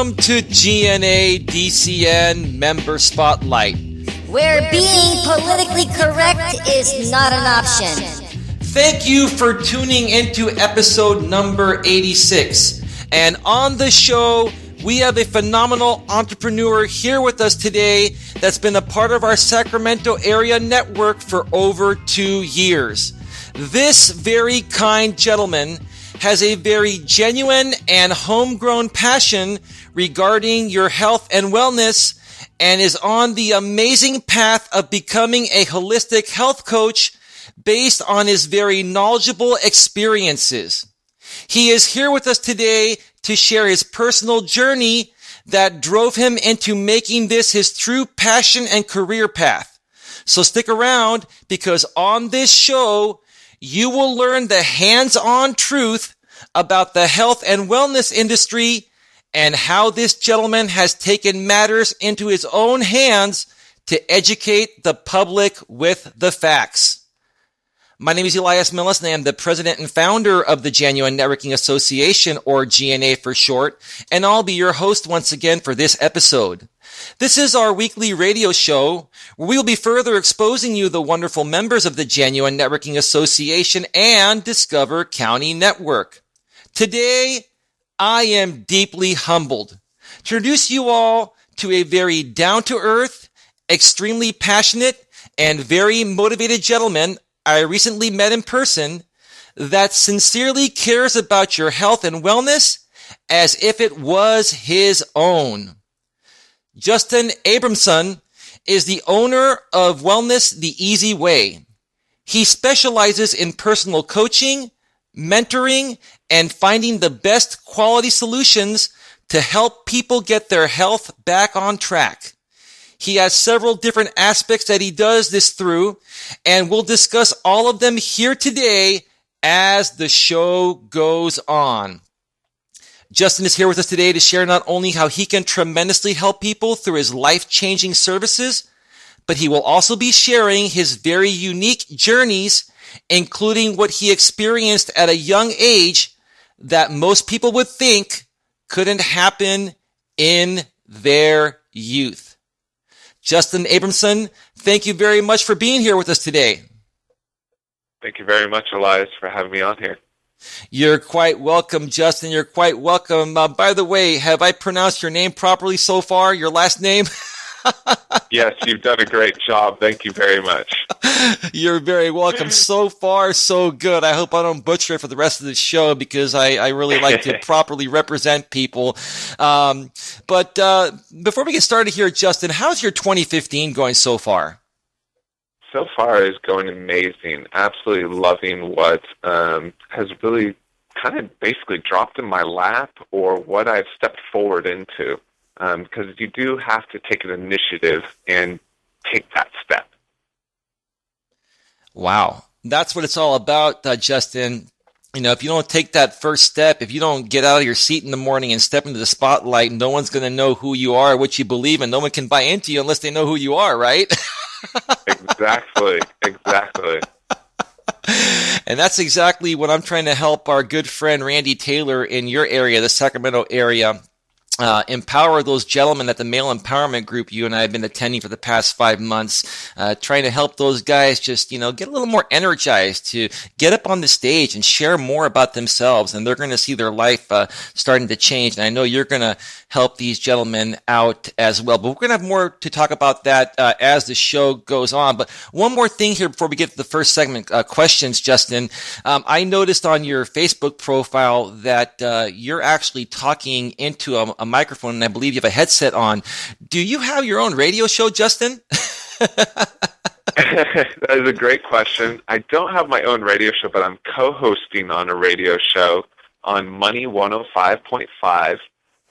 Welcome to GNA DCN Member Spotlight, where being politically correct is not an option. Thank you for tuning into episode number 86. And on the show, we have a phenomenal entrepreneur here with us today that's been a part of our Sacramento area network for over 2 years. This very kind gentleman has a very genuine and homegrown passion regarding your health and wellness and is on the amazing path of becoming a holistic health coach based on his very knowledgeable experiences. He is here with us today to share his personal journey that drove him into making this his true passion and career path. So stick around, because on this show, you will learn the hands-on truth about the health and wellness industry and how this gentleman has taken matters into his own hands to educate the public with the facts. My name is Elias, and I am the president and founder of the Genuine Networking Association, or GNA for short, and I'll be your host once again for this episode. This is our weekly radio show where we will be further exposing you the wonderful members of the Genuine Networking Association and Discover County Network. Today, I am deeply humbled to introduce you all to a very down-to-earth, extremely passionate, and very motivated gentleman I recently met in person that sincerely cares about your health and wellness as if it was his own. Justin Abramson is the owner of Wellness the Easy Way. He specializes in personal coaching, mentoring, and finding the best quality solutions to help people get their health back on track. He has several different aspects that he does this through, and we'll discuss all of them here today as the show goes on. Justin is here with us today to share not only how he can tremendously help people through his life-changing services, but he will also be sharing his very unique journeys, including what he experienced at a young age that most people would think couldn't happen in their youth. Justin Abramson, thank you very much for being here with us today. Thank you very much, Elias, for having me on here. You're quite welcome, Justin. You're quite welcome. By the way, have I pronounced your name properly so far, your last name? Yes, you've done a great job. Thank you very much. You're very welcome. So far, so good. I hope I don't butcher it for the rest of the show, because I really like to properly represent people. But before we get started here, Justin, how's your 2015 going so far? So far is going amazing. Absolutely loving what has really kind of basically dropped in my lap, or what I've stepped forward into. Because you do have to take an initiative and take that step. Wow. That's what it's all about, Justin. You know, if you don't take that first step, if you don't get out of your seat in the morning and step into the spotlight, no one's going to know who you are, what you believe, and no one can buy into you unless they know who you are, right? Exactly. And that's exactly what I'm trying to help our good friend Randy Taylor in your area, the Sacramento area, empower those gentlemen at the Male Empowerment Group you and I have been attending for the past 5 months, trying to help those guys just, get a little more energized to get up on the stage and share more about themselves, and they're going to see their life starting to change. And I know you're going to help these gentlemen out as well. But we're going to have more to talk about that as the show goes on. But one more thing here before we get to the first segment, questions, Justin. I noticed on your Facebook profile that you're actually talking into a microphone, and I believe you have a headset on. Do you have your own radio show, Justin? That is a great question. I don't have my own radio show, but I'm co-hosting on a radio show on Money 105.5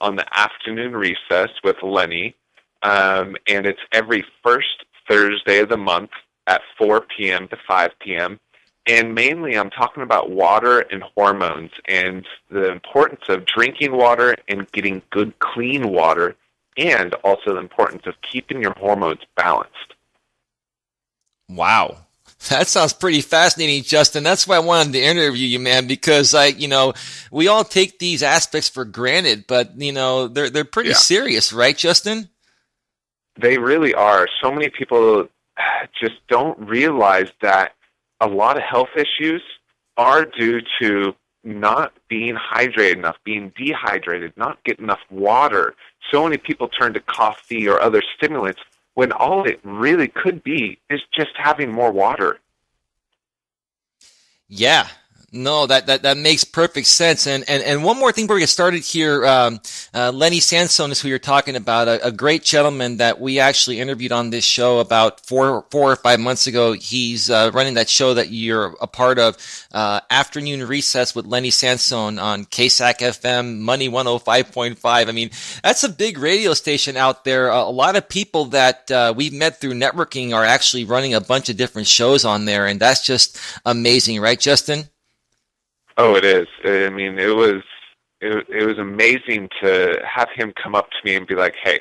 on the afternoon recess with Lenny, and it's every first Thursday of the month at 4 p.m. to 5 p.m., and mainly I'm talking about water and hormones and the importance of drinking water and getting good, clean water, and also the importance of keeping your hormones balanced. Wow. That sounds pretty fascinating, Justin. That's why I wanted to interview you, man, because we all take these aspects for granted, but they're pretty serious, right, Justin? They really are. So many people just don't realize that a lot of health issues are due to not being hydrated enough, being dehydrated, not getting enough water. So many people turn to coffee or other stimulants when all it really could be is just having more water. Yeah. No, that makes perfect sense. And one more thing before we get started here, Lenny Sansone is who you're talking about, a great gentleman that we actually interviewed on this show about four or 5 months ago. He's running that show that you're a part of, Afternoon Recess with Lenny Sansone on KSAC FM, Money 105.5. I mean, that's a big radio station out there. A lot of people that we've met through networking are actually running a bunch of different shows on there, and that's just amazing, right, Justin? Oh, it is. I mean, it was amazing to have him come up to me and be like, "Hey,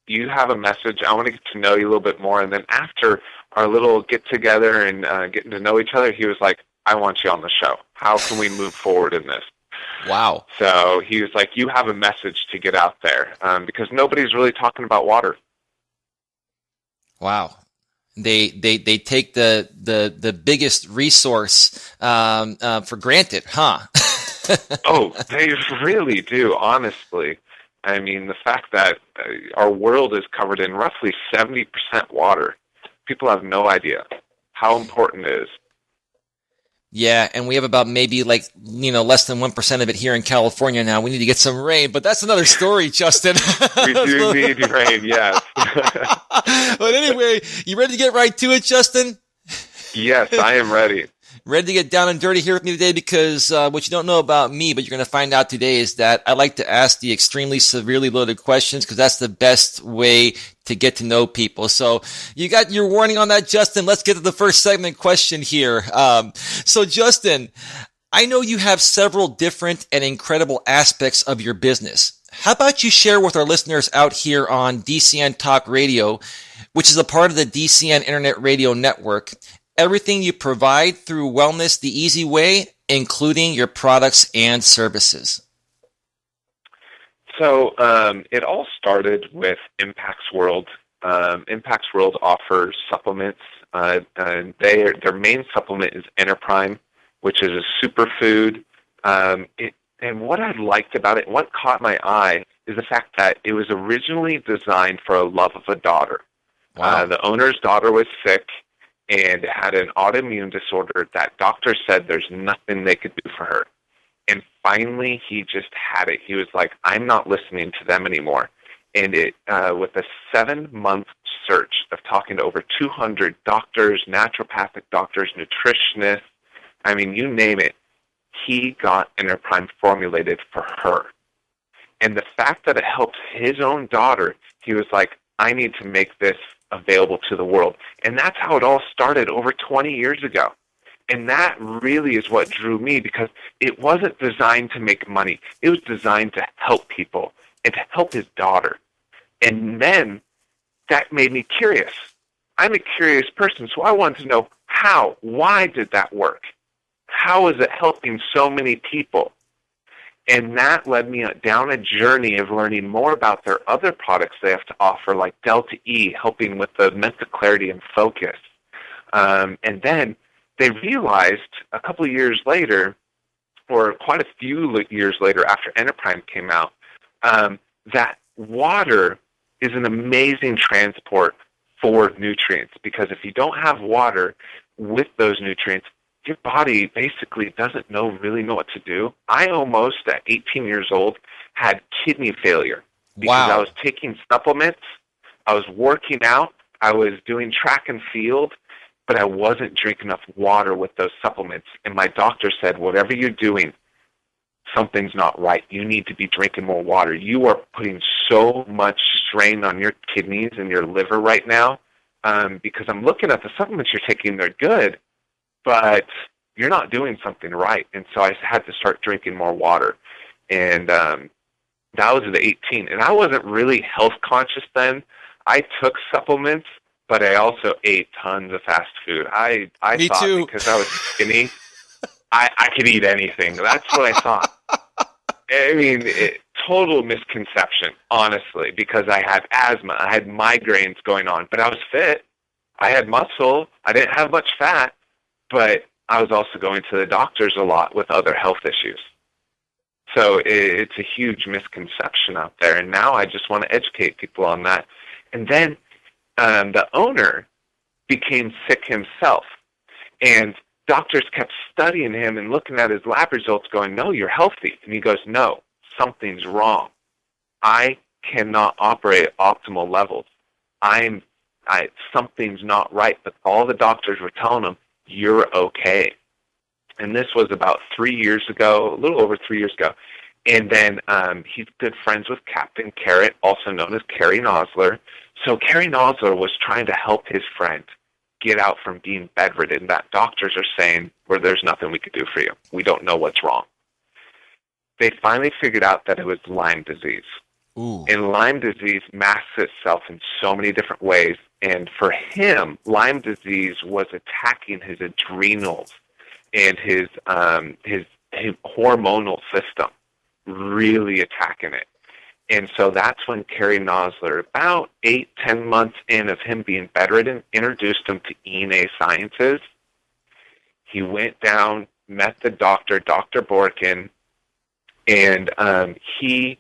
you have a message. I want to get to know you a little bit more." And then after our little get together and getting to know each other, he was like, "I want you on the show. How can we move forward in this?" Wow. So he was like, "You have a message to get out there because nobody's really talking about water." Wow. They take the biggest resource for granted, huh? Oh, they really do, honestly. I mean, the fact that our world is covered in roughly 70% water, people have no idea how important it is. Yeah, and we have about maybe less than 1% of it here in California now. We need to get some rain, but that's another story, Justin. We do need rain, yes. But anyway, you ready to get right to it, Justin? Yes, I am ready. Ready to get down and dirty here with me today because what you don't know about me, but you're going to find out today, is that I like to ask the extremely severely loaded questions because that's the best way to get to know people. So you got your warning on that, Justin. Let's get to the first segment question here. So Justin, I know you have several different and incredible aspects of your business. How about you share with our listeners out here on DCN Talk Radio, which is a part of the DCN Internet Radio Network, everything you provide through Wellness the Easy Way, including your products and services? So it all started with Impact's World. Impact's World offers supplements. And their main supplement is Enterprime, which is a superfood. And what I liked about it, what caught my eye, is the fact that it was originally designed for a love of a daughter. Wow. The owner's daughter was sick and had an autoimmune disorder that doctors said there's nothing they could do for her. And finally, he just had it. He was like, I'm not listening to them anymore. And it, with a 7-month search of talking to over 200 doctors, naturopathic doctors, nutritionists, I mean, you name it, he got Enterprime formulated for her. And the fact that it helped his own daughter, he was like, I need to make this available to the world. And that's how it all started over 20 years ago. And that really is what drew me, because it wasn't designed to make money. It was designed to help people and to help his daughter. And then that made me curious. I'm a curious person, so I wanted to know how, why did that work? How is it helping so many people? And that led me down a journey of learning more about their other products they have to offer, like Delta E, helping with the mental clarity and focus. And then they realized a couple of years later, or quite a few years later after Enterprime came out, that water is an amazing transport for nutrients, because if you don't have water with those nutrients, your body basically doesn't really know what to do. I almost, at 18 years old, had kidney failure because I was taking supplements, I was working out, I was doing track and field, but I wasn't drinking enough water with those supplements. And my doctor said, whatever you're doing, something's not right. You need to be drinking more water. You are putting so much strain on your kidneys and your liver right now, because I'm looking at the supplements you're taking, they're good, but you're not doing something right. And so I had to start drinking more water. And that was at 18. And I wasn't really health conscious then. I took supplements, but I also ate tons of fast food. I Me thought too. because I was skinny, I could eat anything. That's what I thought. I mean, total misconception, honestly, because I had asthma. I had migraines going on, but I was fit. I had muscle. I didn't have much fat, but I was also going to the doctors a lot with other health issues. So it's a huge misconception out there, and now I just want to educate people on that. And then the owner became sick himself, and doctors kept studying him and looking at his lab results going, no, you're healthy. And he goes, no, something's wrong. I cannot operate at optimal levels. Something's not right. But all the doctors were telling him, you're okay. And this was about 3 years ago, a little over 3 years ago. And then he's good friends with Captain Carrot, also known as Carrie Nosler. So Carrie Nosler was trying to help his friend get out from being bedridden, that doctors are saying, well, there's nothing we could do for you. We don't know what's wrong. They finally figured out that it was Lyme disease. Ooh. And Lyme disease masks itself in so many different ways. And for him, Lyme disease was attacking his adrenals and his hormonal system, really attacking it. And so that's when Carrie Nosler, about 8-10 months in of him being bedridden, introduced him to ENA Sciences. He went down, met the doctor, Dr. Borkin, and he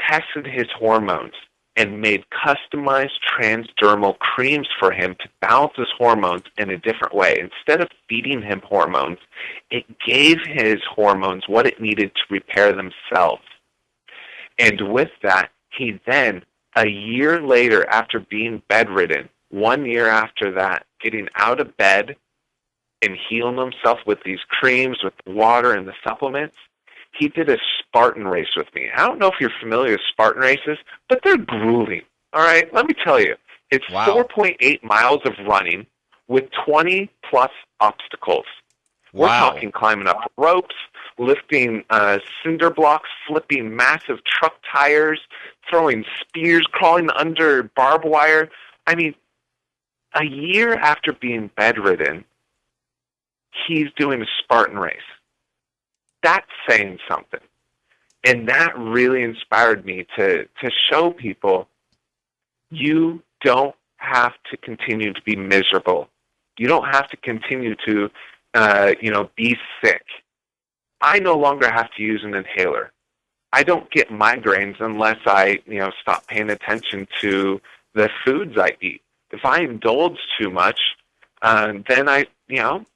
tested his hormones and made customized transdermal creams for him to balance his hormones in a different way. Instead of feeding him hormones, it gave his hormones what it needed to repair themselves. And with that, he then, a year later after being bedridden, 1 year after that, getting out of bed and healing himself with these creams, with the water and the supplements, he did a Spartan race with me. I don't know if you're familiar with Spartan races, but they're grueling. All right, let me tell you. It's 4.8 miles of running with 20-plus obstacles. We're talking climbing up ropes, lifting cinder blocks, flipping massive truck tires, throwing spears, crawling under barbed wire. I mean, a year after being bedridden, he's doing a Spartan race. That's saying something. And that really inspired me to show people you don't have to continue to be miserable. You don't have to continue to be sick. I no longer have to use an inhaler. I don't get migraines unless I, stop paying attention to the foods I eat. If I indulge too much, then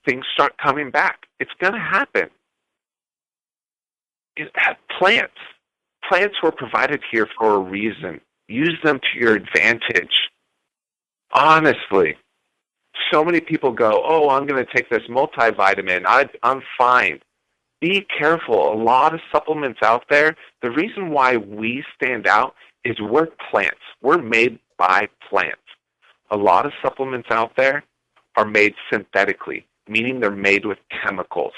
things start coming back. It's going to happen. Plants were provided here for a reason. Use them to your advantage. Honestly. So many people go, oh, I'm going to take this multivitamin. I'm fine. Be careful. A lot of supplements out there, the reason why we stand out is we're plants. We're made by plants. A lot of supplements out there are made synthetically, meaning they're made with chemicals.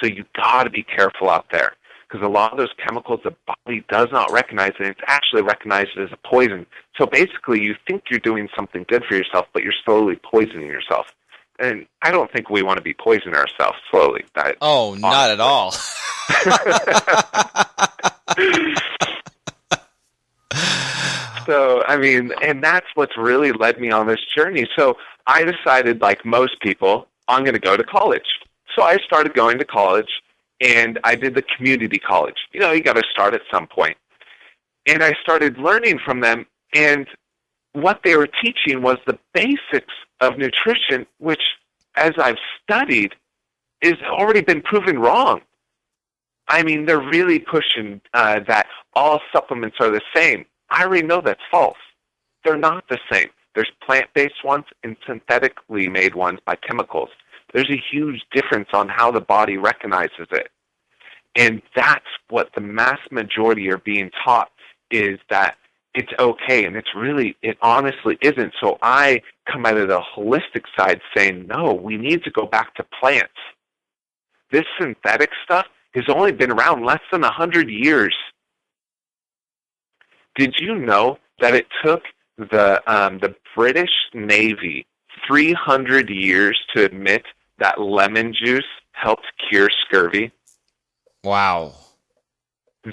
So you got to be careful out there because a lot of those chemicals the body does not recognize, and it's actually recognized as a poison. So basically you think you're doing something good for yourself, but you're slowly poisoning yourself. And I don't think we want to be poisoning ourselves slowly. Not at all. So, and that's what's really led me on this journey. So I decided, like most people, I'm going to go to college. So I started going to college, and I did the community college. You got to start at some point. And I started learning from them, and what they were teaching was the basics of nutrition, which, as I've studied, has already been proven wrong. They're really pushing that all supplements are the same. I already know that's false. They're not the same. There's plant-based ones and synthetically made ones by chemicals. There's a huge difference on how the body recognizes it. And that's what the mass majority are being taught, is that it's okay, and it honestly isn't. So I come out of the holistic side saying, no, we need to go back to plants. This synthetic stuff has only been around less than 100 years. Did you know that it took the British Navy 300 years to admit that lemon juice helped cure scurvy. Wow.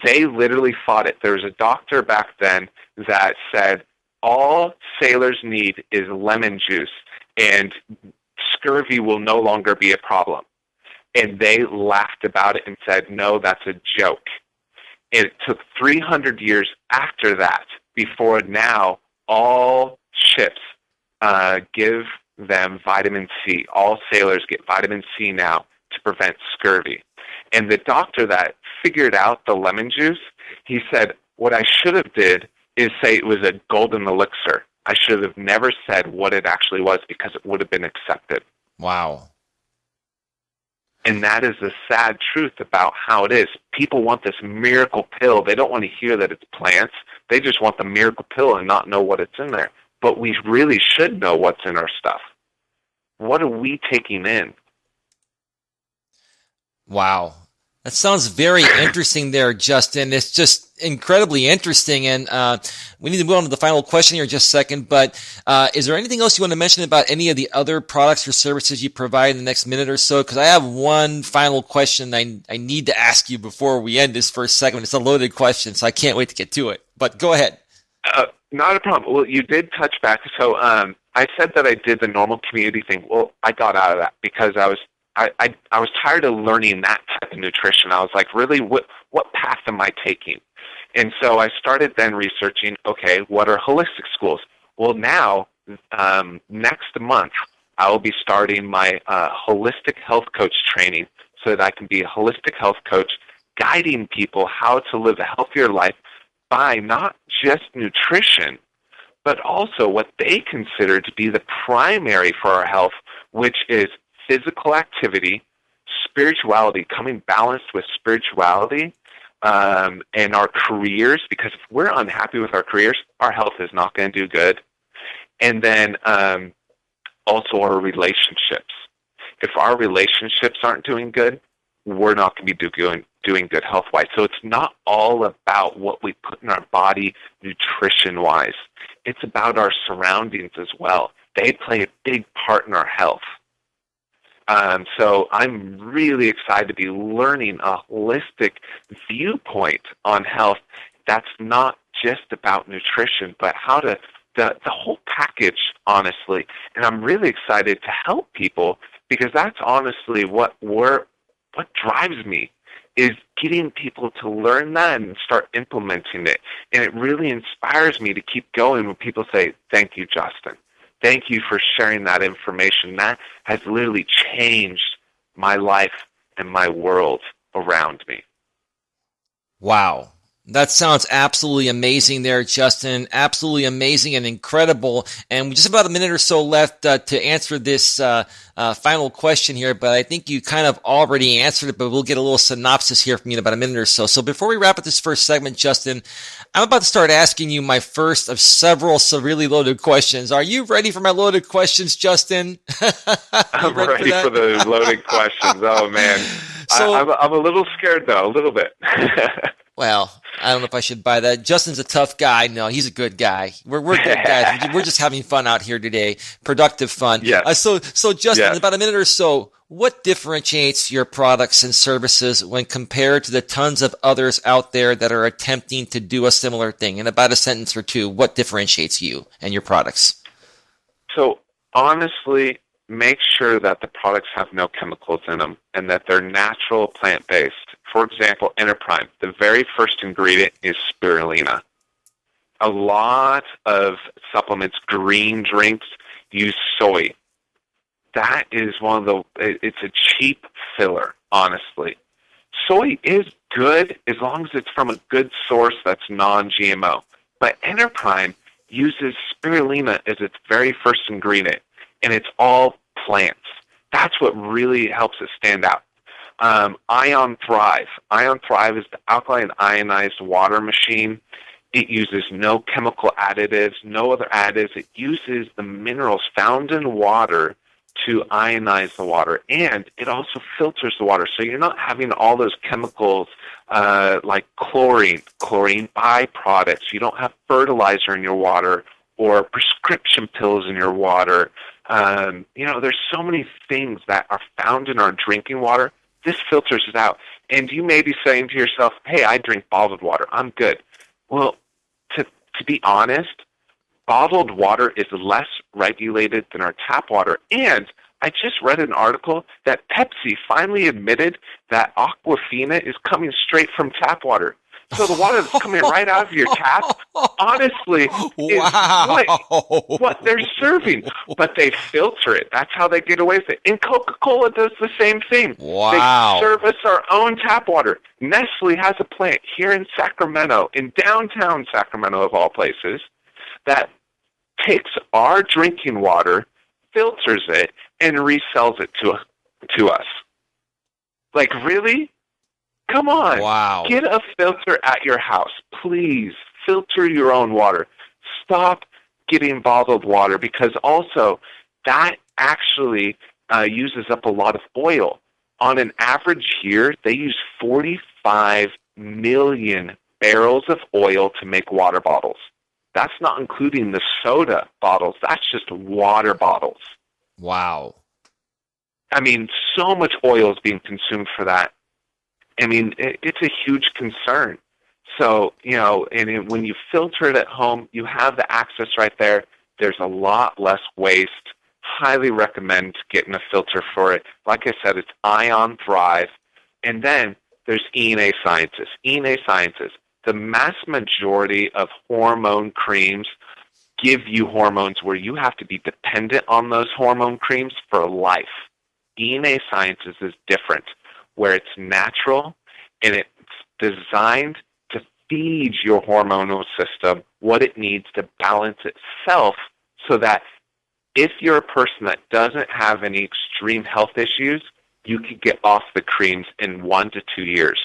They literally fought it. There was a doctor back then that said, all sailors need is lemon juice, and scurvy will no longer be a problem. And they laughed about it and said, no, that's a joke. It took 300 years after that before now all ships give them vitamin C. All sailors get vitamin C now to prevent scurvy. And the doctor that figured out the lemon juice, he said, what I should have did is say it was a golden elixir. I should have never said what it actually was because it would have been accepted. Wow. And that is the sad truth about how it is. People want this miracle pill. They don't want to hear that it's plants. They just want the miracle pill and not know what it's in there. But we really should know what's in our stuff. What are we taking in? Wow. That sounds very interesting there, Justin. It's just incredibly interesting. And we need to move on to the final question here in just a second. But is there anything else you want to mention about any of the other products or services you provide in the next minute or so? Because I have one final question I need to ask you before we end this first segment. It's a loaded question, so I can't wait to get to it. But go ahead. Not a problem. Well, you did touch back. So I said that I did the normal community thing. Well, I got out of that because I was tired of learning that type of nutrition. I was like, really, what path am I taking? And so I started then researching, okay, what are holistic schools? Well, now, next month, I will be starting my holistic health coach training so that I can be a holistic health coach, guiding people how to live a healthier life by not just nutrition, but also what they consider to be the primary for our health, which is physical activity, spirituality, coming balanced with spirituality, and our careers, because if we're unhappy with our careers, our health is not going to do good. And then also our relationships. If our relationships aren't doing good, we're not going to be doing good health-wise. So it's not all about what we put in our body nutrition-wise. It's about our surroundings as well. They play a big part in our health. So I'm really excited to be learning a holistic viewpoint on health that's not just about nutrition, but how to, the whole package, honestly. And I'm really excited to help people because that's honestly what drives me, is getting people to learn that and start implementing it. And it really inspires me to keep going when people say, thank you, Justin. Thank you for sharing that information. That has literally changed my life and my world around me. Wow. That sounds absolutely amazing there, Justin. Absolutely amazing and incredible. And just about a minute or so left to answer this final question here, but I think you kind of already answered it, but we'll get a little synopsis here from you in about a minute or so. So before we wrap up this first segment, Justin, I'm about to start asking you my first of several severely loaded questions. Are you ready for my loaded questions, Justin? I'm ready for the loaded questions. Oh, man. So, I'm a little scared, though, a little bit. Well, I don't know if I should buy that. Justin's a tough guy. No, he's a good guy. We're good guys. We're just having fun out here today. Productive fun. Yeah. So Justin, in about a minute or so, what differentiates your products and services when compared to the tons of others out there that are attempting to do a similar thing? In about a sentence or two, what differentiates you and your products? So, honestly, make sure that the products have no chemicals in them and that they're natural, plant-based. For example, Enterprime, the very first ingredient is spirulina. A lot of supplements, green drinks, use soy. That is it's a cheap filler, honestly. Soy is good as long as it's from a good source that's non-GMO. But Enterprime uses spirulina as its very first ingredient, and it's all plants. That's what really helps it stand out. Ion Thrive. Ion Thrive is the alkaline ionized water machine. It uses no chemical additives, no other additives. It uses the minerals found in water to ionize the water, and it also filters the water. So you're not having all those chemicals like chlorine byproducts. You don't have fertilizer in your water or prescription pills in your water. There's so many things that are found in our drinking water. This filters it out. And you may be saying to yourself, hey, I drink bottled water. I'm good. Well, to be honest, bottled water is less regulated than our tap water. And I just read an article that Pepsi finally admitted that Aquafina is coming straight from tap water. So the water that's coming right out of your tap, honestly, is what they're serving. But they filter it. That's how they get away with it. And Coca-Cola does the same thing. Wow. They service our own tap water. Nestle has a plant here in Sacramento, in downtown Sacramento of all places, that takes our drinking water, filters it, and resells it to us. Like, really? Come on. Wow. Get a filter at your house. Please filter your own water. Stop getting bottled water, because also that actually uses up a lot of oil. On an average year, they use 45 million barrels of oil to make water bottles. That's not including the soda bottles. That's just water bottles. Wow. I mean, so much oil is being consumed for that. I mean, it's a huge concern. So, when you filter it at home, you have the access right there. There's a lot less waste. Highly recommend getting a filter for it. Like I said, it's Ion Thrive. And then there's ENA Sciences. ENA Sciences, the mass majority of hormone creams give you hormones where you have to be dependent on those hormone creams for life. ENA Sciences is different, where it's natural and it's designed to feed your hormonal system what it needs to balance itself, so that if you're a person that doesn't have any extreme health issues, you could get off the creams in 1 to 2 years.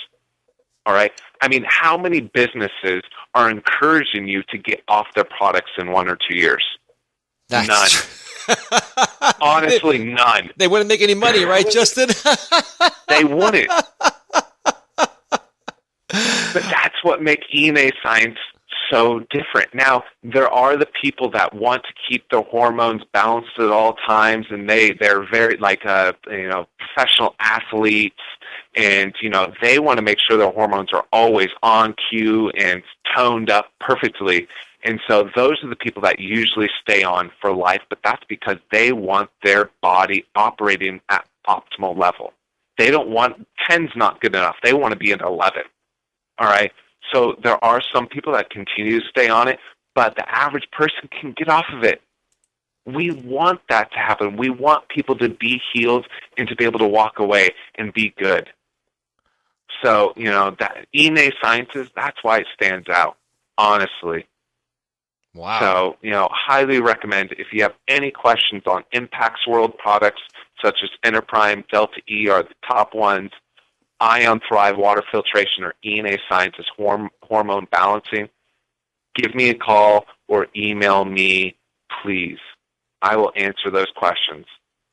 All right? I mean, how many businesses are encouraging you to get off their products in 1 or 2 years? None. Honestly, none. They wouldn't make any money, right, Justin? They wouldn't. But that's what makes ENA Science so different. Now, there are the people that want to keep their hormones balanced at all times, and they're very professional athletes, and they want to make sure their hormones are always on cue and toned up perfectly. And so those are the people that usually stay on for life, but that's because they want their body operating at optimal level. They don't want 10's not good enough. They want to be at 11. All right? So there are some people that continue to stay on it, but the average person can get off of it. We want that to happen. We want people to be healed and to be able to walk away and be good. So, that ENA Sciences, that's why it stands out, honestly. Wow. So, highly recommend, if you have any questions on Impact's World products, such as Enterprime, Delta E are the top ones, Ion Thrive Water Filtration, or ENA Sciences Hormone Balancing, give me a call or email me, please. I will answer those questions.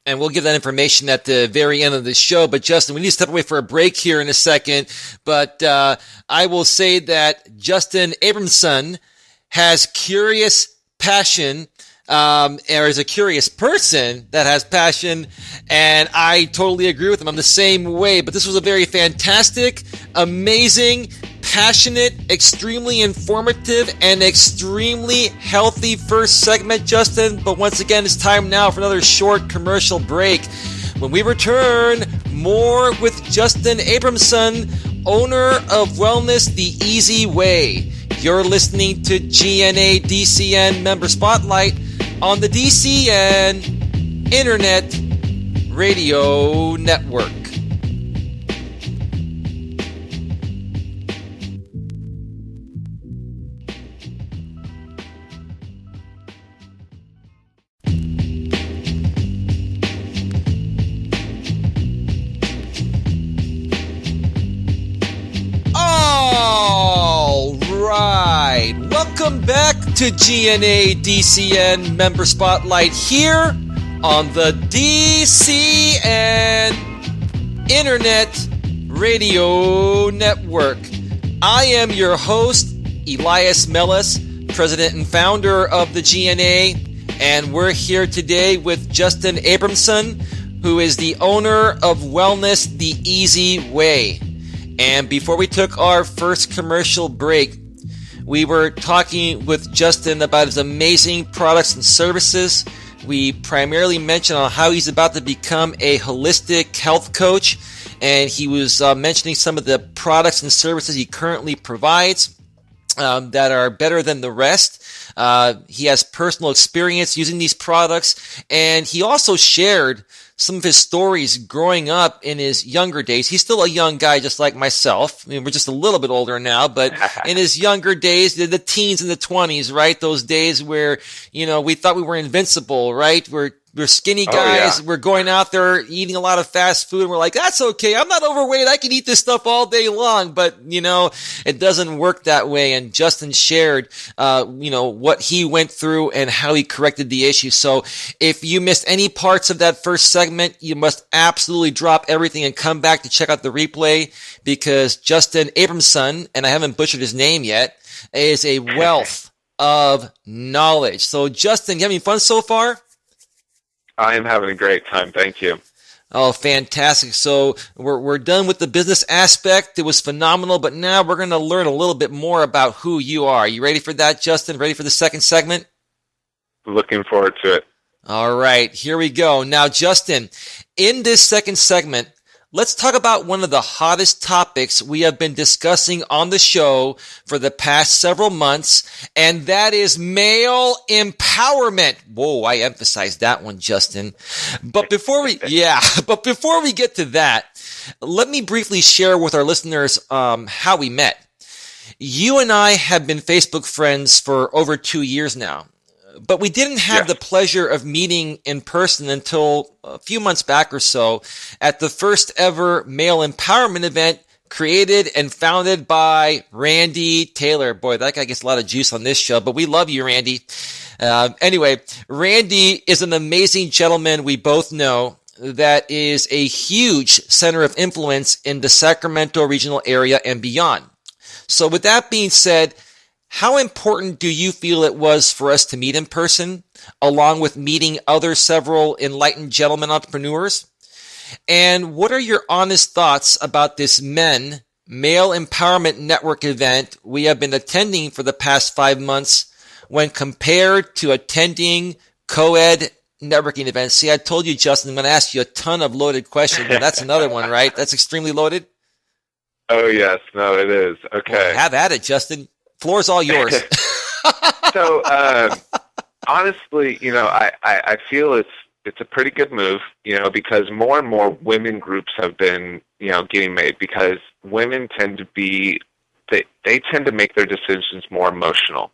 And we'll give that information at the very end of the show. But Justin, we need to step away for a break here in a second. But I will say that Justin Abramson has curious passion, or is a curious person that has passion, and I totally agree with him. I'm the same way, but this was a very fantastic, amazing, passionate, extremely informative, and extremely healthy first segment, Justin. But once again, it's time now for another short commercial break. When we return, more with Justin Abramson, owner of Wellness the Easy Way. You're listening to GNA DCN Member Spotlight on the DCN Internet Radio Network. Welcome back to GNA DCN Member Spotlight here on the DCN Internet Radio Network. I am your host, Elias Melas, president and founder of the GNA, and we're here today with Justin Abramson, who is the owner of Wellness the Easy Way. And before we took our first commercial break, we were talking with Justin about his amazing products and services. We primarily mentioned on how he's about to become a holistic health coach, and he was mentioning some of the products and services he currently provides that are better than the rest. He has personal experience using these products, and he also shared some of his stories growing up in his younger days. He's still a young guy just like myself. I mean, we're just a little bit older now, but in his younger days, the teens and the 20s, right? Those days where, we thought we were invincible, right? We're skinny guys. We're going out there eating a lot of fast food. And we're like, that's okay. I'm not overweight. I can eat this stuff all day long. But, it doesn't work that way. And Justin shared, what he went through and how he corrected the issue. So if you missed any parts of that first segment, you must absolutely drop everything and come back to check out the replay, because Justin Abramson, and I haven't butchered his name yet, is a wealth of knowledge. So Justin, you having fun so far? I am having a great time. Thank you. Oh, fantastic. So we're done with the business aspect. It was phenomenal, but now we're going to learn a little bit more about who you are. You ready for that, Justin? Ready for the second segment? Looking forward to it. All right, here we go. Now, Justin, in this second segment, let's talk about one of the hottest topics we have been discussing on the show for the past several months, and that is male empowerment. Whoa, I emphasized that one, Justin. But before we get to that, let me briefly share with our listeners how we met. You and I have been Facebook friends for over 2 years now. But we didn't have the pleasure of meeting in person until a few months back or so at the first ever male empowerment event created and founded by Randy Taylor. Boy, that guy gets a lot of juice on this show, but we love you, Randy. Anyway, Randy is an amazing gentleman we both know that is a huge center of influence in the Sacramento regional area and beyond. So with that being said, how important do you feel it was for us to meet in person, along with meeting other several enlightened gentlemen entrepreneurs? And what are your honest thoughts about this male empowerment network event we have been attending for the past 5 months when compared to attending co-ed networking events? See, I told you, Justin, I'm going to ask you a ton of loaded questions, but that's another one, right? That's extremely loaded? Oh, yes. No, it is. Okay. Well, have at it, Justin. Floor's all yours. So, honestly, I feel it's a pretty good move, because more and more women groups have been, getting made, because women tend to be, they tend to make their decisions more emotional.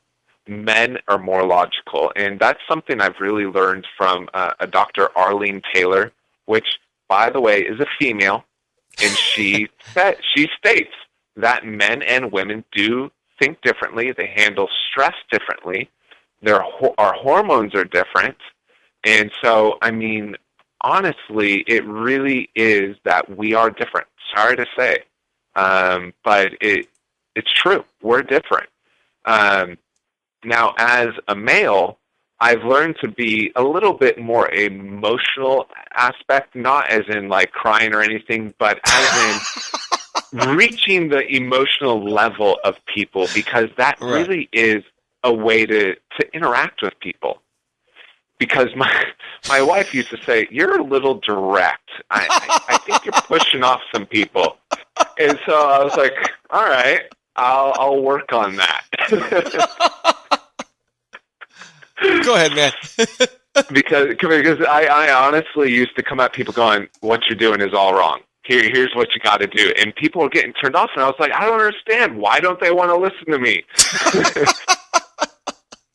Men are more logical. And that's something I've really learned from a Dr. Arlene Taylor, which, by the way, is a female. And she states that men and women do think differently. They handle stress differently. Our hormones are different. And so, honestly, it really is that we are different. Sorry to say. But it's true. We're different. Now, as a male, I've learned to be a little bit more emotional aspect, not as in like crying or anything, but as in reaching the emotional level of people, because that really is a way to interact with people. Because my wife used to say, "You're a little direct. I think you're pushing off some people." And so I was like, "All right, I'll work on that." Go ahead, man. because I honestly used to come at people going, "What you're doing is all wrong. Here's what you got to do." And people were getting turned off, and I was like, "I don't understand. Why don't they want to listen to me?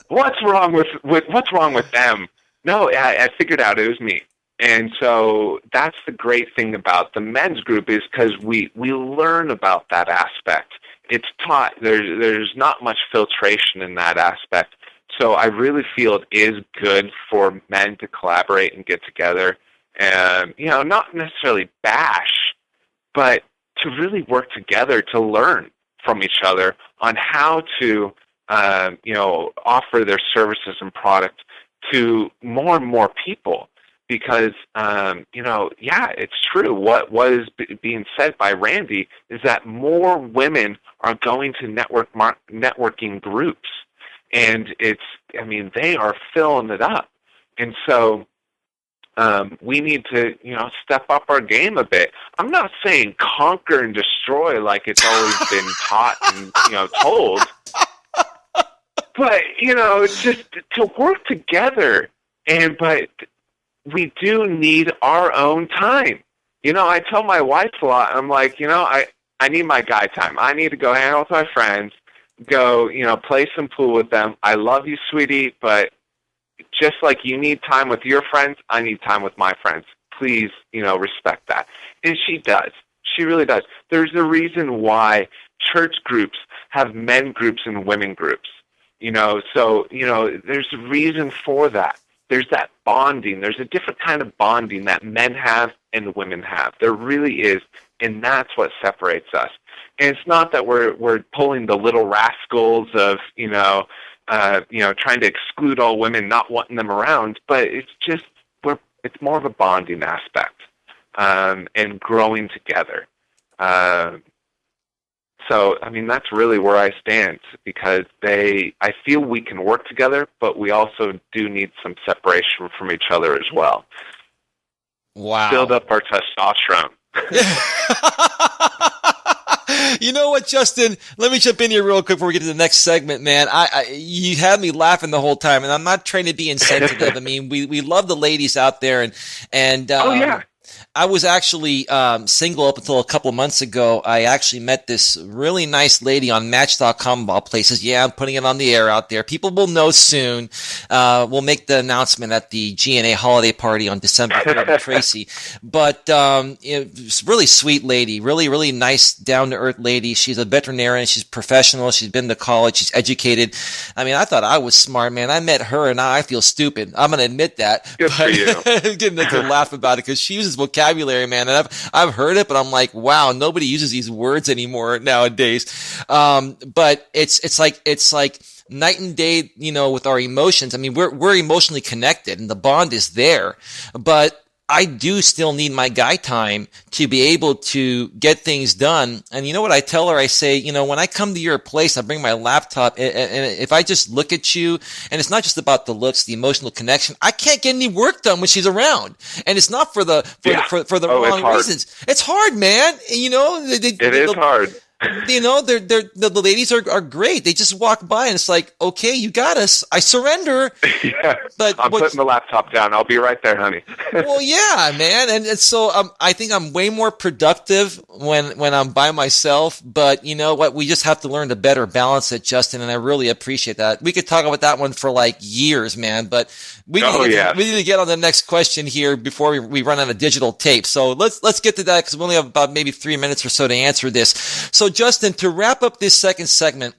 What's wrong with them?" No, I figured out it was me. And so that's the great thing about the men's group, is because we learn about that aspect. It's taught. There's not much filtration in that aspect. So I really feel it is good for men to collaborate and get together and, not necessarily bash, but to really work together to learn from each other on how to offer their services and product to more and more people. Because, it's true. What is being said by Randy is that more women are going to networking groups. And they are filling it up. And so we need to, step up our game a bit. I'm not saying conquer and destroy like it's always been taught and, told. But, just to work together. But we do need our own time. I tell my wife a lot, I'm like, I need my guy time. I need to go hang out with my friends, go, play some pool with them. I love you, sweetie, but just like you need time with your friends, I need time with my friends. Please, respect that. And she does. She really does. There's a reason why church groups have men groups and women groups. So, there's a reason for that. There's that bonding. There's a different kind of bonding that men have and women have. There really is, and that's what separates us. And it's not that we're pulling the little rascals of, trying to exclude all women, not wanting them around, but it's just it's more of a bonding aspect and growing together. So, that's really where I stand, because I feel we can work together, but we also do need some separation from each other as well. Wow. Build up our testosterone. You know what, Justin? Let me jump in here real quick before we get to the next segment, man. You had me laughing the whole time, and I'm not trying to be insensitive. We love the ladies out there, and oh yeah. I was actually single up until a couple of months ago. I actually met this really nice lady on Match.com of all places. Yeah, I'm putting it on the air out there. People will know soon. We'll make the announcement at the GNA holiday party on December 3rd with Tracy. But really sweet lady, really, really nice, down-to-earth lady. She's a veterinarian. She's professional. She's been to college. She's educated. I thought I was smart, man. I met her, and now I feel stupid. I'm going to admit that. Good for you. I'm getting to laugh about it because she uses vocabulary, man, and I've heard it, but I'm like, wow, nobody uses these words anymore nowadays. But it's like night and day, with our emotions. We're emotionally connected, and the bond is there, but I do still need my guy time to be able to get things done. And you know what I tell her? I say, when I come to your place, I bring my laptop, and if I just look at you, and it's not just about the looks, the emotional connection, I can't get any work done when she's around. And it's not for the wrong reasons. It's hard, man. It is hard. The ladies are great. They just walk by and it's like, okay, you got us. I surrender. Yeah, but I'm putting the laptop down. I'll be right there, honey. Well, yeah, man. And so I think I'm way more productive when I'm by myself. But you know what? We just have to learn to better balance it, Justin. And I really appreciate that. We could talk about that one for like years, man. But we need to get on the next question here before we run out of digital tape. So let's get to that because we only have about maybe 3 minutes or so to answer this. So Justin, to wrap up this second segment,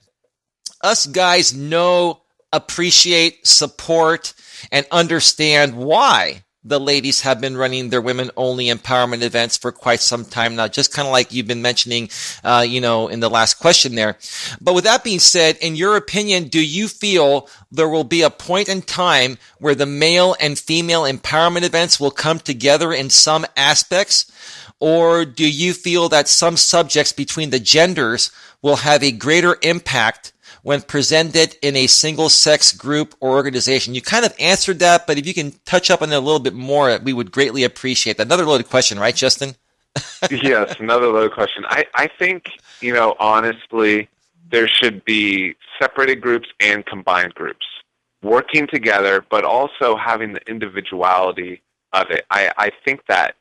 us guys know, appreciate, support, and understand why the ladies have been running their women-only empowerment events for quite some time now, just kind of like you've been mentioning, in the last question there. But with that being said, in your opinion, do you feel there will be a point in time where the male and female empowerment events will come together in some aspects? Or do you feel that some subjects between the genders will have a greater impact when presented in a single-sex group or organization? You kind of answered that, but if you can touch up on it a little bit more, we would greatly appreciate that. Another loaded question, right, Justin? Yes, another loaded question. I think, honestly, there should be separated groups and combined groups working together, but also having the individuality of it. I think that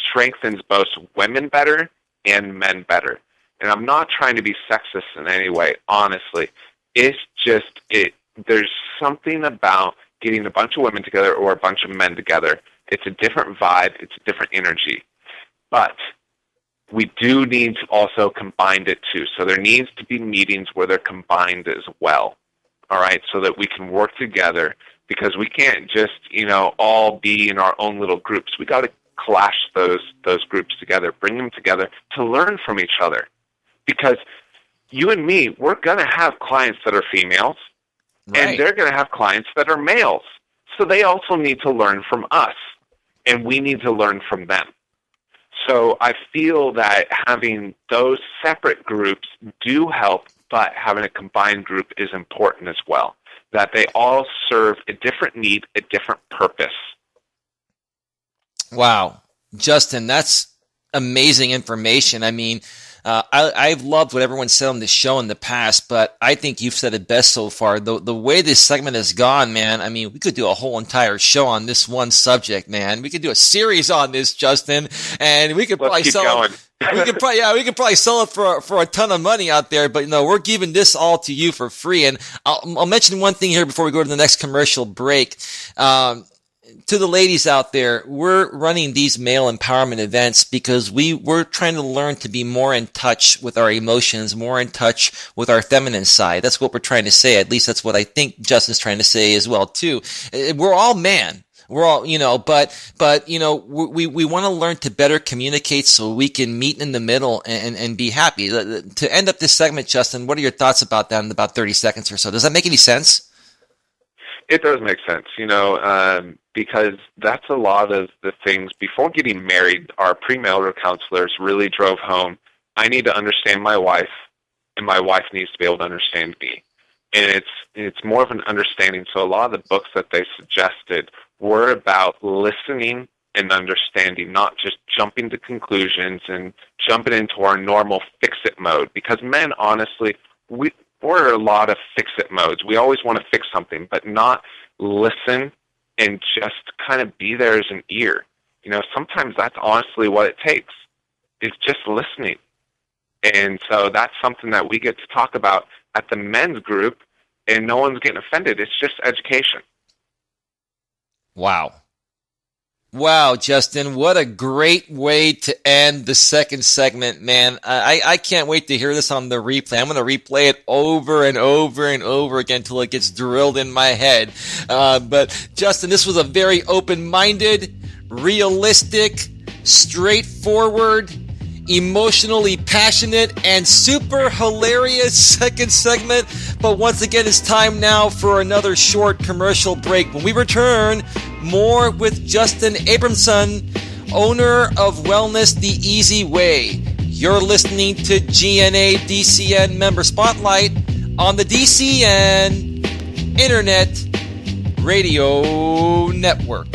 strengthens both women better and men better. And I'm not trying to be sexist in any way, honestly. It's just, there's something about getting a bunch of women together or a bunch of men together. It's a different vibe. It's a different energy. But we do need to also combine it too. So there needs to be meetings where they're combined as well. All right, so that we can work together, because we can't just, all be in our own little groups. We got to clash those groups together, bring them together to learn from each other. Because you and me, we're going to have clients that are females, Right. and they're going to have clients that are males. So they also need to learn from us, and we need to learn from them. So I feel that having those separate groups do help, but having a combined group is important as well, that they all serve a different need, a different purpose. Wow. Justin, that's amazing information. I mean, I've loved what everyone said on this show in the past, but I think you've said it best so far. The way this segment has gone, man, I mean, we could do a whole entire show on this one subject, man. We could do a series on this, Justin, and we could probably sell it. We could probably sell it for a ton of money out there, but we're giving this all to you for free. And I'll mention one thing here before we go to the next commercial break. To the ladies out there, we're running these male empowerment events because we're trying to learn to be more in touch with our emotions, more in touch with our feminine side. That's what we're trying to say. At least that's what I think Justin's trying to say as well, too. We're all man. We're all, but we want to learn to better communicate so we can meet in the middle and be happy. To end up this segment, Justin, what are your thoughts about that in about 30 seconds or so? Does that make any sense? It does make sense, because that's a lot of the things. Before getting married, our premarital counselors really drove home, I need to understand my wife, and my wife needs to be able to understand me. And it's more of an understanding. So a lot of the books that they suggested were about listening and understanding, not just jumping to conclusions and jumping into our normal fix-it mode. Because men, honestly, we're a lot of fix-it modes. We always want to fix something, but not listen and just kind of be there as an ear. Sometimes that's honestly what it takes, is just listening. And so that's something that we get to talk about at the men's group, and no one's getting offended. It's just education. Wow. Wow, Justin, what a great way to end the second segment, man. I can't wait to hear this on the replay. I'm going to replay it over and over and over again until it gets drilled in my head. But Justin, this was a very open-minded, realistic, straightforward, emotionally passionate, and super hilarious second segment. But once again, it's time now for another short commercial break. When we return, more with Justin Abramson, owner of Wellness the Easy Way. You're listening to GNA DCN Member Spotlight on the DCN Internet Radio Network.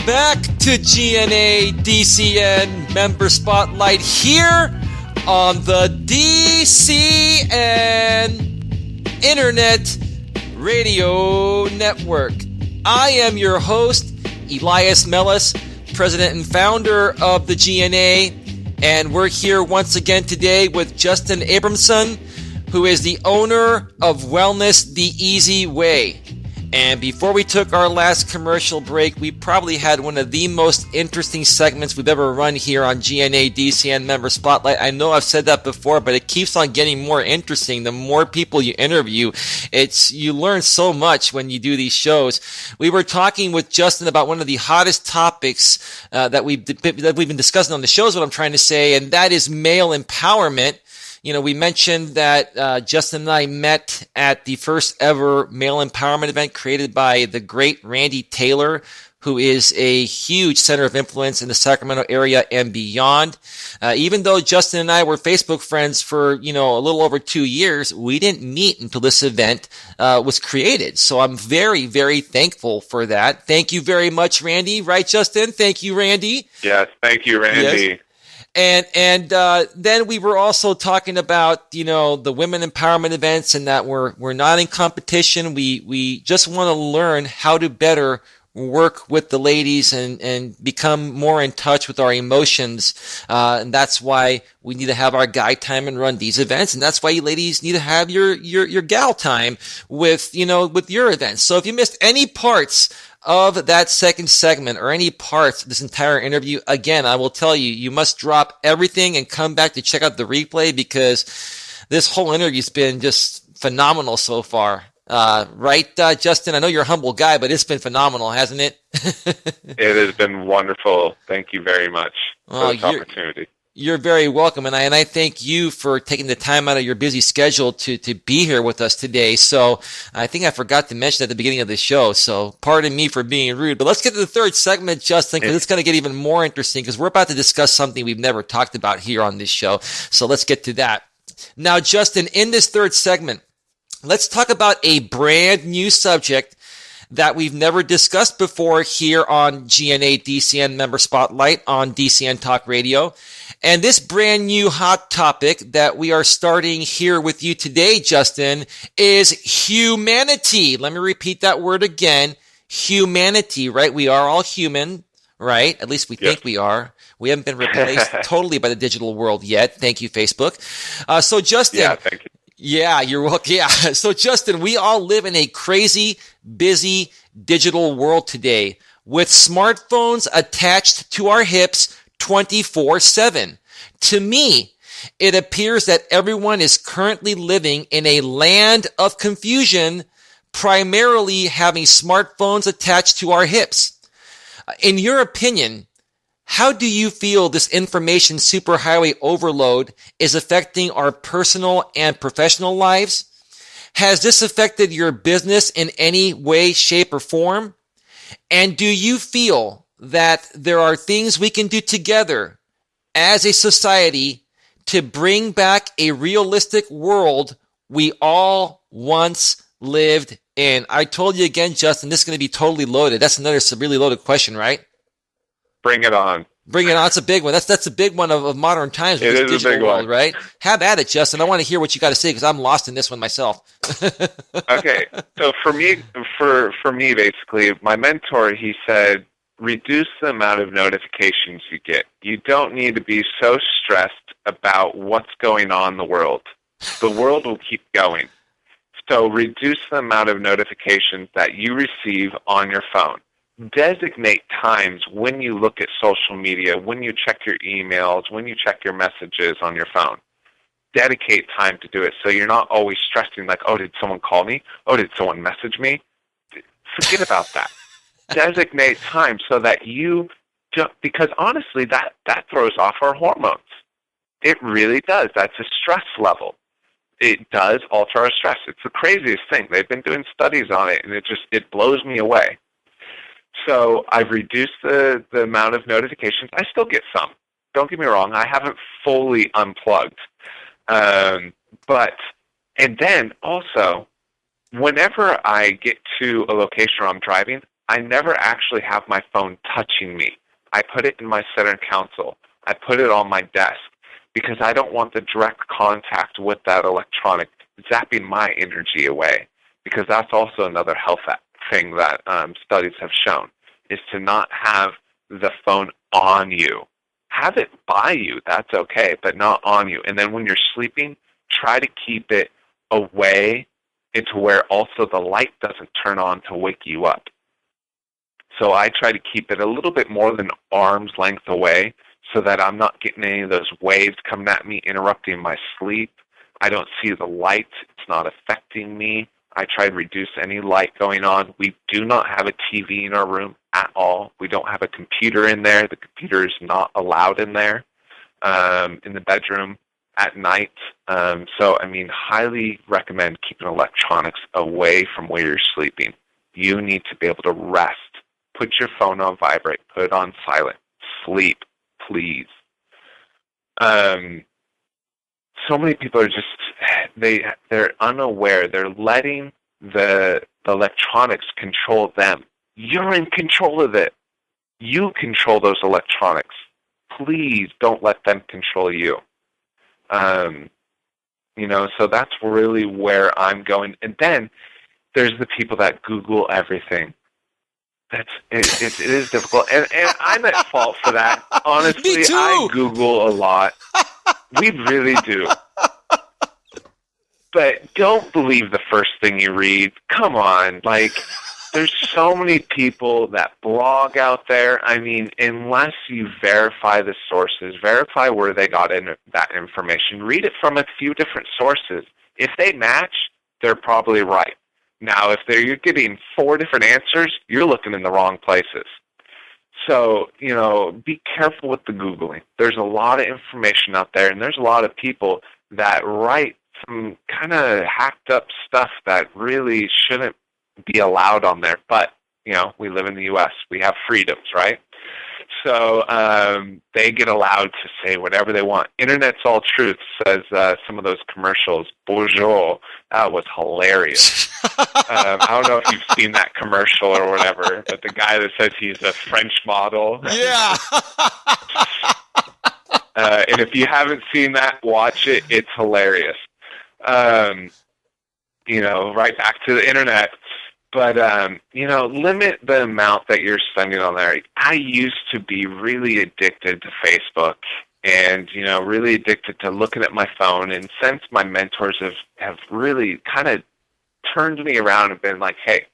Back to GNA DCN Member Spotlight here on the DCN Internet Radio Network. I am your host, Elias Melas, president and founder of the GNA, and we're here once again today with Justin Abramson, who is the owner of Wellness the Easy Way. And before we took our last commercial break, we probably had one of the most interesting segments we've ever run here on GNA DCN Member Spotlight. I know I've said that before, but it keeps on getting more interesting. The more people you interview, you learn so much when you do these shows. We were talking with Justin about one of the hottest topics that we've been discussing on the show, is what I'm trying to say, and that is male empowerment. We mentioned that Justin and I met at the first ever male empowerment event created by the great Randy Taylor, who is a huge center of influence in the Sacramento area and beyond. Even though Justin and I were Facebook friends for, a little over 2 years, we didn't meet until this event was created. So I'm very, very thankful for that. Thank you very much, Randy. Right, Justin? Thank you, Randy. Yes, thank you, Randy. Yes. And then we were also talking about, the women empowerment events, and that we're not in competition. We just want to learn how to better work with the ladies and become more in touch with our emotions. And that's why we need to have our guy time and run these events. And that's why you ladies need to have your gal time with your events. So if you missed any parts of that second segment or any parts of this entire interview, again, I will tell you, you must drop everything and come back to check out the replay, because this whole interview's been just phenomenal so far. Right, Justin? I know you're a humble guy, but it's been phenomenal, hasn't it? It has been wonderful. Thank you very much for this opportunity. You're very welcome, and I thank you for taking the time out of your busy schedule to be here with us today. So I think I forgot to mention at the beginning of the show, so pardon me for being rude. But let's get to the third segment, Justin, because it's going to get even more interesting, because we're about to discuss something we've never talked about here on this show. So let's get to that. Now, Justin, in this third segment, let's talk about a brand new subject that we've never discussed before here on GNA DCN Member Spotlight on DCN Talk Radio. And this brand new hot topic that we are starting here with you today, Justin, is humanity. Let me repeat that word again. Humanity, right? We are all human, right? At least we think we are. We haven't been replaced totally by the digital world yet. Thank you, Facebook. So, Justin. Yeah, thank you. Yeah, you're welcome. Yeah. So, Justin, we all live in a crazy, busy digital world today with smartphones attached to our hips 24/7. To me, it appears that everyone is currently living in a land of confusion, primarily having smartphones attached to our hips. In your opinion, how do you feel this information superhighway overload is affecting our personal and professional lives? Has this affected your business in any way, shape, or form? And do you feel that there are things we can do together as a society to bring back a realistic world we all once lived in? I told you again, Justin, this is going to be totally loaded. That's another really loaded question, right? Bring it on. Bring it on. It's a big one. That's a big one of modern times. It is a big one, right? Have at it, Justin. I want to hear what you got to say, because I'm lost in this one myself. Okay, so for me, basically, my mentor, he said, reduce the amount of notifications you get. You don't need to be so stressed about what's going on in the world. The world will keep going. So reduce the amount of notifications that you receive on your phone. Designate times when you look at social media, when you check your emails, when you check your messages on your phone. Dedicate time to do it, so you're not always stressing like, oh, did someone call me? Oh, did someone message me? Forget about that. Designate time so that you don't, because honestly, that throws off our hormones. It really does. That's a stress level. It does alter our stress. It's the craziest thing. They've been doing studies on it, and it blows me away. So I've reduced the amount of notifications. I still get some. Don't get me wrong. I haven't fully unplugged. And then also, whenever I get to a location where I'm driving, I never actually have my phone touching me. I put it in my center console. I put it on my desk, because I don't want the direct contact with that electronic zapping my energy away, because that's also another health thing that studies have shown, is to not have the phone on you. Have it by you, that's okay, but not on you. And then when you're sleeping, try to keep it away into where also the light doesn't turn on to wake you up. So I try to keep it a little bit more than arm's length away, so that I'm not getting any of those waves coming at me, interrupting my sleep. I don't see the light. It's not affecting me. I try to reduce any light going on. We do not have a TV in our room at all. We don't have a computer in there. The computer is not allowed in there, in the bedroom at night. So, highly recommend keeping electronics away from where you're sleeping. You need to be able to rest. Put your phone on vibrate. Put it on silent. Sleep, please. So many people are just, they're unaware. They're letting the electronics control them. You're in control of it. You control those electronics. Please don't let them control you. So that's really where I'm going. And then there's the people that Google everything. It is difficult, and I'm at fault for that. Honestly, Me too. I Google a lot. We really do. But don't believe the first thing you read. Come on, like, there's so many people that blog out there. I mean, unless you verify the sources, verify where they got that information, read it from a few different sources. If they match, they're probably right. Now, if you're getting 4 different answers, you're looking in the wrong places. So, be careful with the Googling. There's a lot of information out there, and there's a lot of people that write some kind of hacked up stuff that really shouldn't be allowed on there. But, we live in the U.S. We have freedoms, right? So they get allowed to say whatever they want. Internet's all truth, says some of those commercials. Bonjour. That was hilarious. I don't know if you've seen that commercial or whatever, but the guy that says he's a French model. Yeah. And if you haven't seen that, watch it. It's hilarious. Right back to the internet. But, limit the amount that you're spending on there. I used to be really addicted to Facebook and, really addicted to looking at my phone. And since my mentors have really kind of turned me around and been like, hey,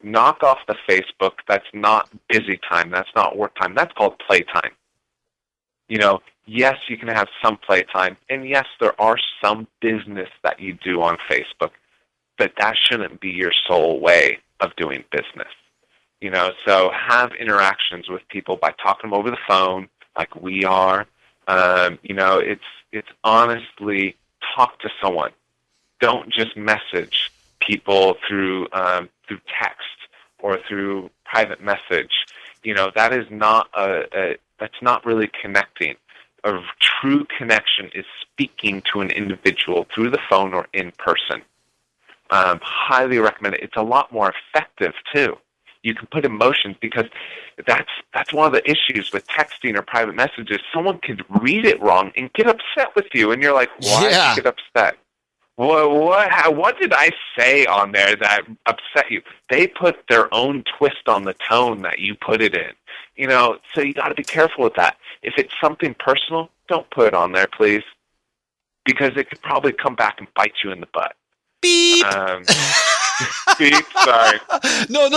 knock off the Facebook. That's not busy time. That's not work time. That's called playtime. Yes, you can have some playtime. And yes, there are some business that you do on Facebook. But that shouldn't be your sole way of doing business. So have interactions with people by talking them over the phone like we are. It's honestly talk to someone. Don't just message people through text or through private message. That is not that's not really connecting. A true connection is speaking to an individual through the phone or in person. Highly recommend it. It's a lot more effective too. You can put emotions because that's one of the issues with texting or private messages. Someone could read it wrong and get upset with you, and you're like, "Why did you get upset? What did I say on there that upset you?" They put their own twist on the tone that you put it in. So you got to be careful with that. If it's something personal, don't put it on there, please, because it could probably come back and bite you in the butt. Beep. Beep. Sorry. No.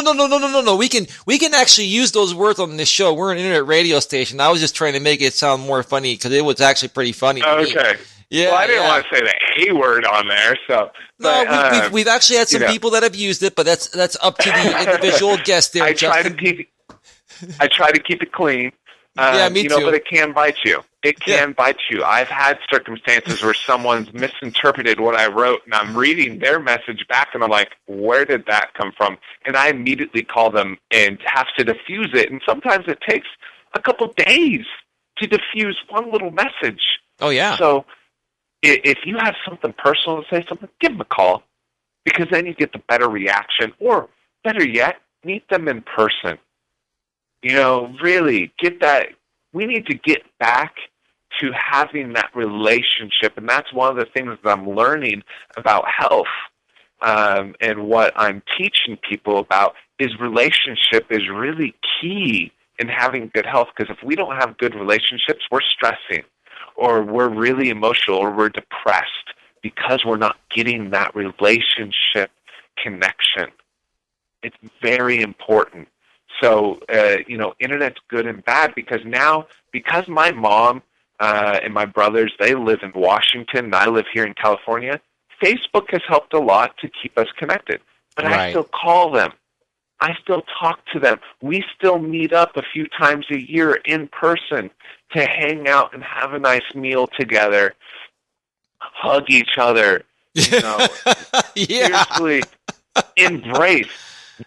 We can actually use those words on this show. We're an internet radio station. I was just trying to make it sound more funny because it was actually pretty funny. Okay. Yeah. Well, I didn't want to say the A word on there, so. No, we've actually had some people that have used it, but that's up to the individual guest there. I try to keep it clean. Yeah, me too. But it can bite you. It can bite you. I've had circumstances where someone's misinterpreted what I wrote, and I'm reading their message back, and I'm like, where did that come from? And I immediately call them and have to diffuse it, and sometimes it takes a couple days to diffuse one little message. Oh, yeah. So if you have something personal to say something, give them a call, because then you get the better reaction, or better yet, meet them in person. Really get that. We need to get back to having that relationship, and that's one of the things that I'm learning about health, and what I'm teaching people about is relationship is really key in having good health, because if we don't have good relationships, we're stressing, or we're really emotional, or we're depressed because we're not getting that relationship connection. It's very important. So, internet's good and bad because my mom and my brothers, they live in Washington and I live here in California, Facebook has helped a lot to keep us connected. But right. I still call them. I still talk to them. We still meet up a few times a year in person to hang out and have a nice meal together, hug each other, seriously, embrace.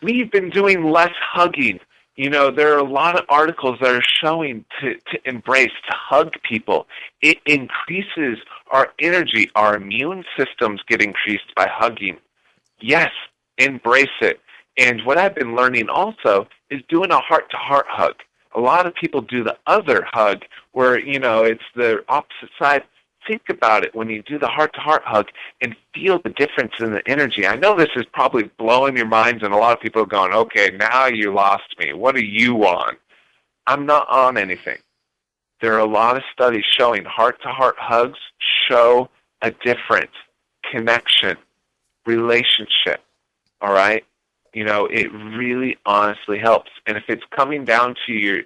We've been doing less hugging. There are a lot of articles that are showing to embrace, to hug people. It increases our energy. Our immune systems get increased by hugging. Yes, embrace it. And what I've been learning also is doing a heart-to-heart hug. A lot of people do the other hug where, it's the opposite side. think about it when you do the heart-to-heart hug and feel the difference in the energy. I know this is probably blowing your minds, and a lot of people are going, okay, now you lost me. What are you on? I'm not on anything. There are a lot of studies showing heart-to-heart hugs show a difference, connection, relationship, all right? It really honestly helps. And if it's coming down to your,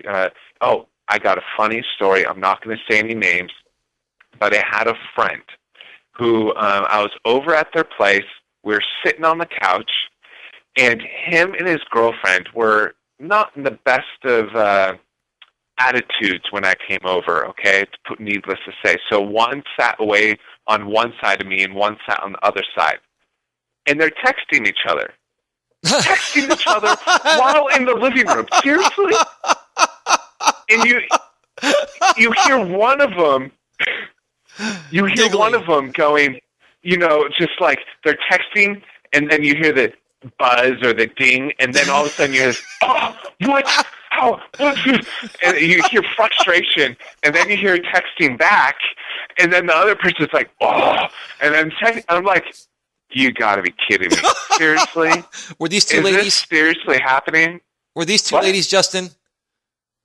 I got a funny story. I'm not going to say any names, but I had a friend who I was over at their place. We were sitting on the couch, and him and his girlfriend were not in the best of attitudes when I came over, okay, needless to say. So one sat away on one side of me and one sat on the other side. And they're texting each other. While in the living room. Seriously? And you hear one of them going, just like they're texting, and then you hear the buzz or the ding, and then all of a sudden you hear this, oh, what? How? What? And you hear frustration, and then you hear texting back, and then the other person's like, oh, and then I'm like, you gotta be kidding me. Seriously? Were these two ladies? Is this seriously happening? Were these two ladies, Justin?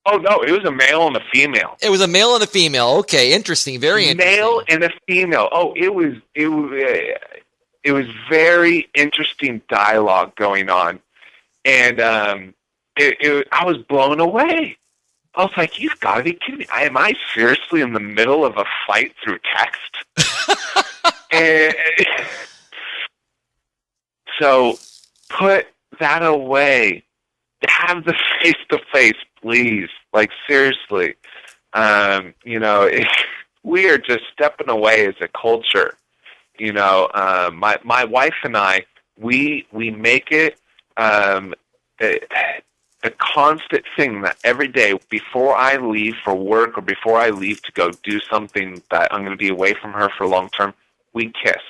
Oh, no, it was a male and a female. It was a male and a female. Okay, interesting. Very interesting. Male and a female. Oh, it was very interesting dialogue going on. And I was blown away. I was like, you've got to be kidding me. Am I seriously in the middle of a fight through text? And so put that away. Have the face-to-face, please. Like, seriously. We are just stepping away as a culture. My wife and I, we make it a constant thing that every day before I leave for work or before I leave to go do something that I'm going to be away from her for long term, we kiss.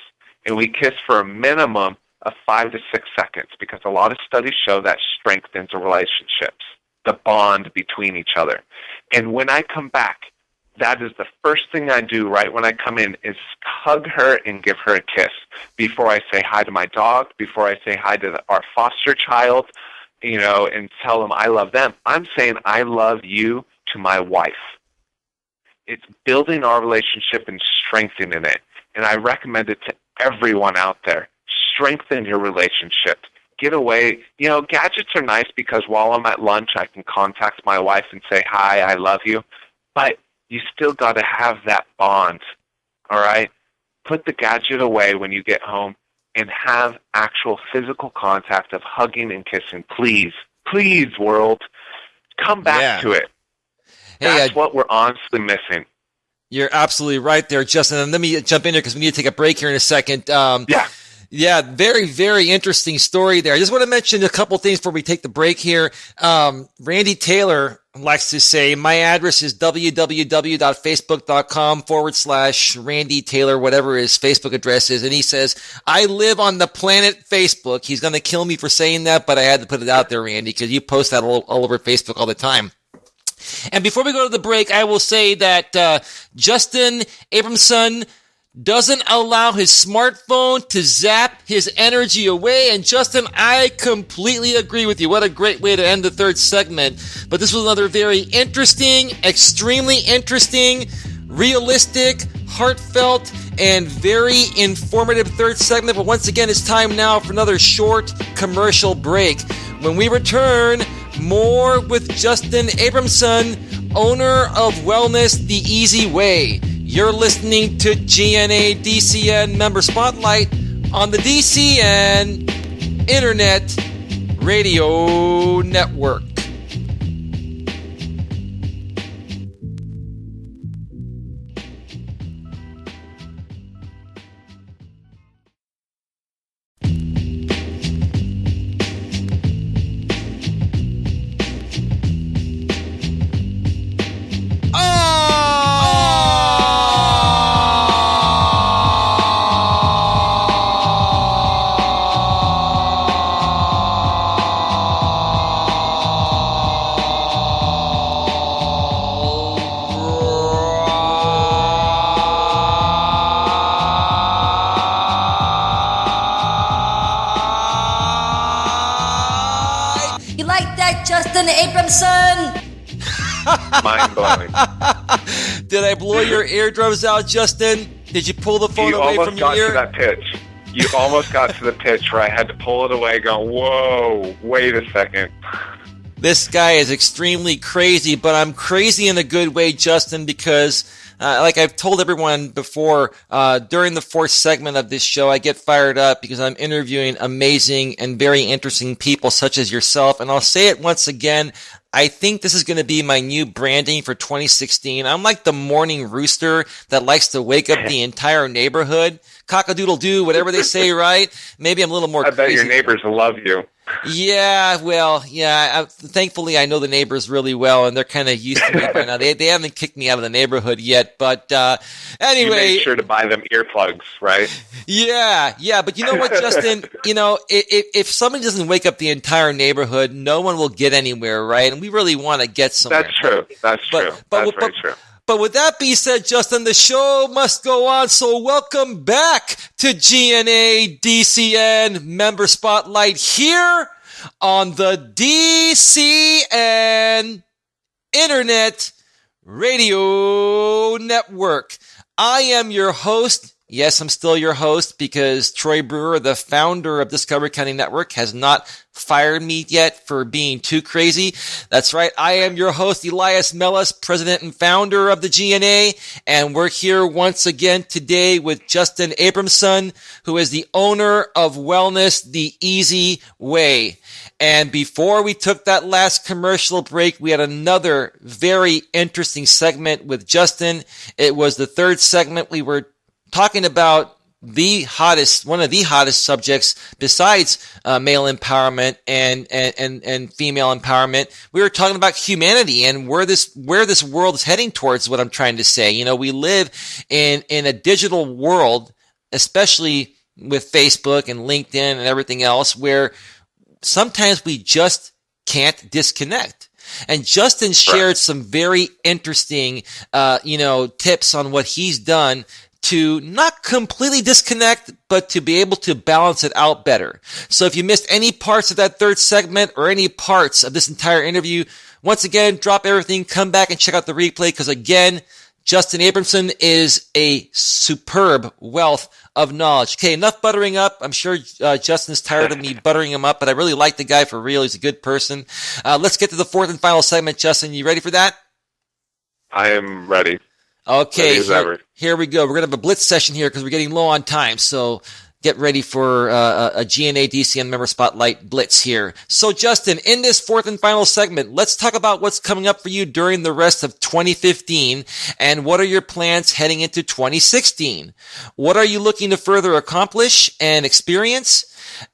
And we kiss for a minimum of 5 to 6 seconds, because a lot of studies show that strengthens the relationships, the bond between each other. And when I come back, that is the first thing I do right when I come in, is hug her and give her a kiss before I say hi to my dog, before I say hi to our foster child, and tell them I love them. I'm saying I love you to my wife. It's building our relationship and strengthening it. And I recommend it to everyone out there. Strengthen your relationship. Get away. Gadgets are nice because while I'm at lunch, I can contact my wife and say, hi, I love you. But you still got to have that bond, all right? Put the gadget away when you get home and have actual physical contact of hugging and kissing. Please, please, world, come back to it. That's what we're honestly missing. You're absolutely right there, Justin. And let me jump in here because we need to take a break here in a second. Yeah, very, very interesting story there. I just want to mention a couple things before we take the break here. Randy Taylor likes to say, my address is www.facebook.com/Randy Taylor, whatever his Facebook address is. And he says, I live on the planet Facebook. He's going to kill me for saying that, but I had to put it out there, Randy, because you post that all over Facebook all the time. And before we go to the break, I will say that Justin Abramson doesn't allow his smartphone to zap his energy away. And Justin, I completely agree with you. What a great way to end the third segment. But this was another very interesting, extremely interesting, realistic, heartfelt, and very informative third segment. But once again, it's time now for another short commercial break. When we return, more with Justin Abramson, owner of Wellness the Easy Way. You're listening to GNA DCN Member Spotlight on the DCN Internet Radio Network. that, Justin Abramson? Mind-blowing. Did I blow your eardrums out, Justin? Did you pull the phone away from your ear? You almost got to that pitch. You almost got to the pitch where I had to pull it away going, whoa, wait a second. This guy is extremely crazy, but I'm crazy in a good way, Justin, because like I've told everyone before, during the fourth segment of this show, I get fired up because I'm interviewing amazing and very interesting people such as yourself. And I'll say it once again, I think this is going to be my new branding for 2016. I'm like the morning rooster that likes to wake up the entire neighborhood. Cock-a-doodle-doo, whatever they say, right? Maybe I'm a little more crazy. I bet your neighbors love you. Yeah, well, yeah. Thankfully, I know the neighbors really well, and they're kind of used to me by now. They haven't kicked me out of the neighborhood yet, but anyway. You made sure to buy them earplugs, right? Yeah. But you know what, Justin? If somebody doesn't wake up the entire neighborhood, no one will get anywhere, right? And we really want to get somewhere. That's true. That's very true. But with that being said, Justin, the show must go on. So welcome back to GNA DCN Member Spotlight here on the DCN Internet Radio Network. I am your host. Yes, I'm still your host because Troy Brewer, the founder of Discovery County Network, has not fired me yet for being too crazy. That's right. I am your host, Elias Melas, president and founder of the GNA. And we're here once again today with Justin Abramson, who is the owner of Wellness the Easy Way. And before we took that last commercial break, we had another very interesting segment with Justin. It was the third segment. We were talking about one of the hottest subjects besides male empowerment and female empowerment. We were talking about humanity and where this world is heading towards. What I'm trying to say, we live in a digital world, especially with Facebook and LinkedIn and everything else, where sometimes we just can't disconnect. And Justin shared some very interesting, tips on what he's done to not completely disconnect, but to be able to balance it out better. So if you missed any parts of that third segment or any parts of this entire interview, once again, drop everything, come back and check out the replay, because again, Justin Abramson is a superb wealth of knowledge. Okay, enough buttering up. I'm sure Justin's tired of me buttering him up, but I really like the guy for real. He's a good person. Let's get to the fourth and final segment. Justin, you ready for that? I am ready. Okay, here we go. We're going to have a blitz session here because we're getting low on time. So get ready for a GNA DCN Member Spotlight blitz here. So Justin, in this fourth and final segment, let's talk about what's coming up for you during the rest of 2015 and what are your plans heading into 2016. What are you looking to further accomplish and experience?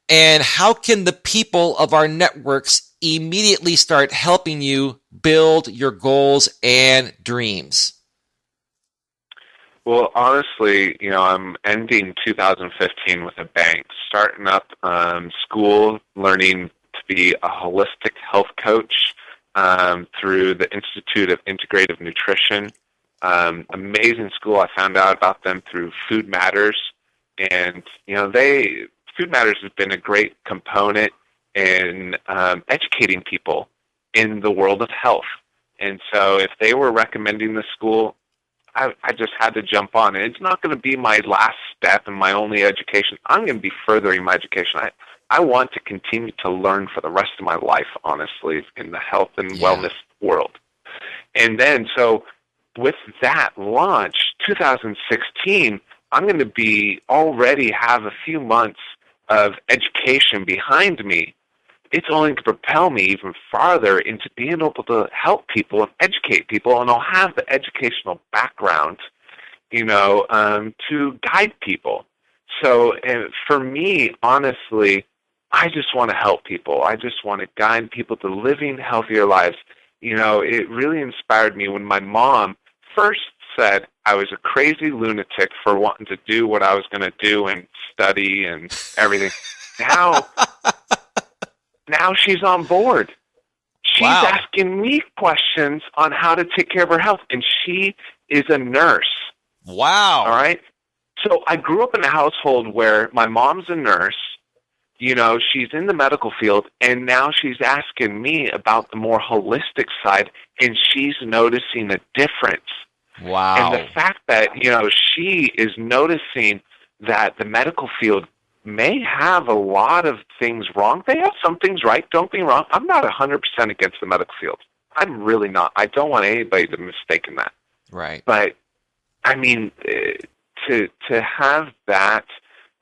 And how can the people of our networks immediately start helping you build your goals and dreams? Well, honestly, I'm ending 2015 with a bang, starting up school, learning to be a holistic health coach through the Institute of Integrative Nutrition. Amazing school. I found out about them through Food Matters. And, Food Matters has been a great component in educating people in the world of health. And so if they were recommending the school, I just had to jump on. And it's not going to be my last step and my only education. I'm going to be furthering my education. I want to continue to learn for the rest of my life, honestly, in the health and wellness world. And then, so with that launch, 2016, I'm going to already have a few months of education behind me. It's only to propel me even farther into being able to help people and educate people, and I'll have the educational background, to guide people. So for me, honestly, I just want to help people. I just want to guide people to living healthier lives. It really inspired me when my mom first said I was a crazy lunatic for wanting to do what I was going to do and study and everything. Now she's on board. She's asking me questions on how to take care of her health, and she is a nurse. Wow. All right? So I grew up in a household where my mom's a nurse, she's in the medical field, and now she's asking me about the more holistic side, and she's noticing a difference. Wow. And the fact that, she is noticing that the medical field may have a lot of things wrong. They have some things right, don't be wrong. I'm not 100% against the medical field. I'm really not. I don't want anybody to mistake in that. Right. But, I mean, to have that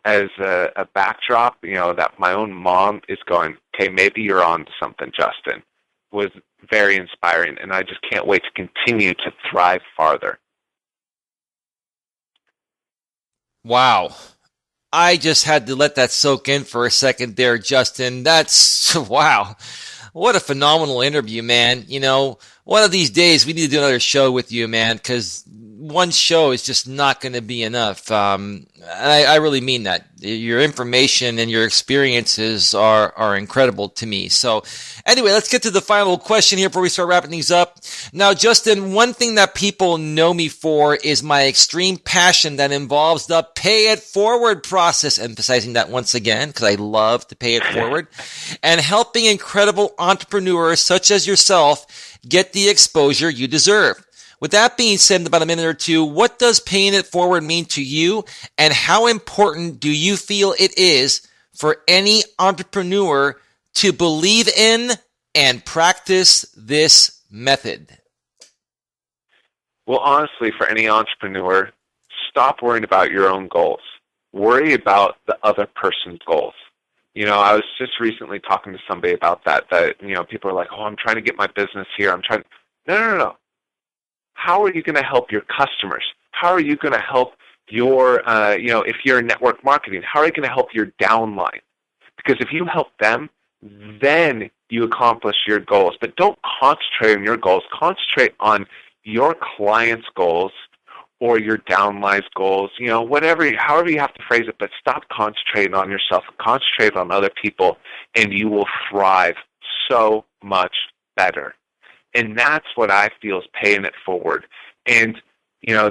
as a backdrop, that my own mom is going, okay, maybe you're on to something, Justin, was very inspiring, and I just can't wait to continue to thrive farther. Wow. I just had to let that soak in for a second there, Justin. That's, wow. What a phenomenal interview, man. One of these days we need to do another show with you, man, because one show is just not going to be enough. I really mean that. Your information and your experiences are incredible to me. So anyway, let's get to the final question here before we start wrapping these up. Now, Justin, one thing that people know me for is my extreme passion that involves the pay it forward process, emphasizing that once again, because I love to pay it forward, and helping incredible entrepreneurs such as yourself get the exposure you deserve. With that being said, in about a minute or two, what does paying it forward mean to you, and how important do you feel it is for any entrepreneur to believe in and practice this method? Well, honestly, for any entrepreneur, stop worrying about your own goals. Worry about the other person's goals. I was just recently talking to somebody about that people are like, oh, I'm trying to get my business here. No. How are you going to help your customers? How are you going to help your, if you're in network marketing, how are you going to help your downline? Because if you help them, then you accomplish your goals. But don't concentrate on your goals. Concentrate on your client's goals or your downline's goals, however you have to phrase it, but stop concentrating on yourself. Concentrate on other people, and you will thrive so much better. And that's what I feel is paying it forward. And,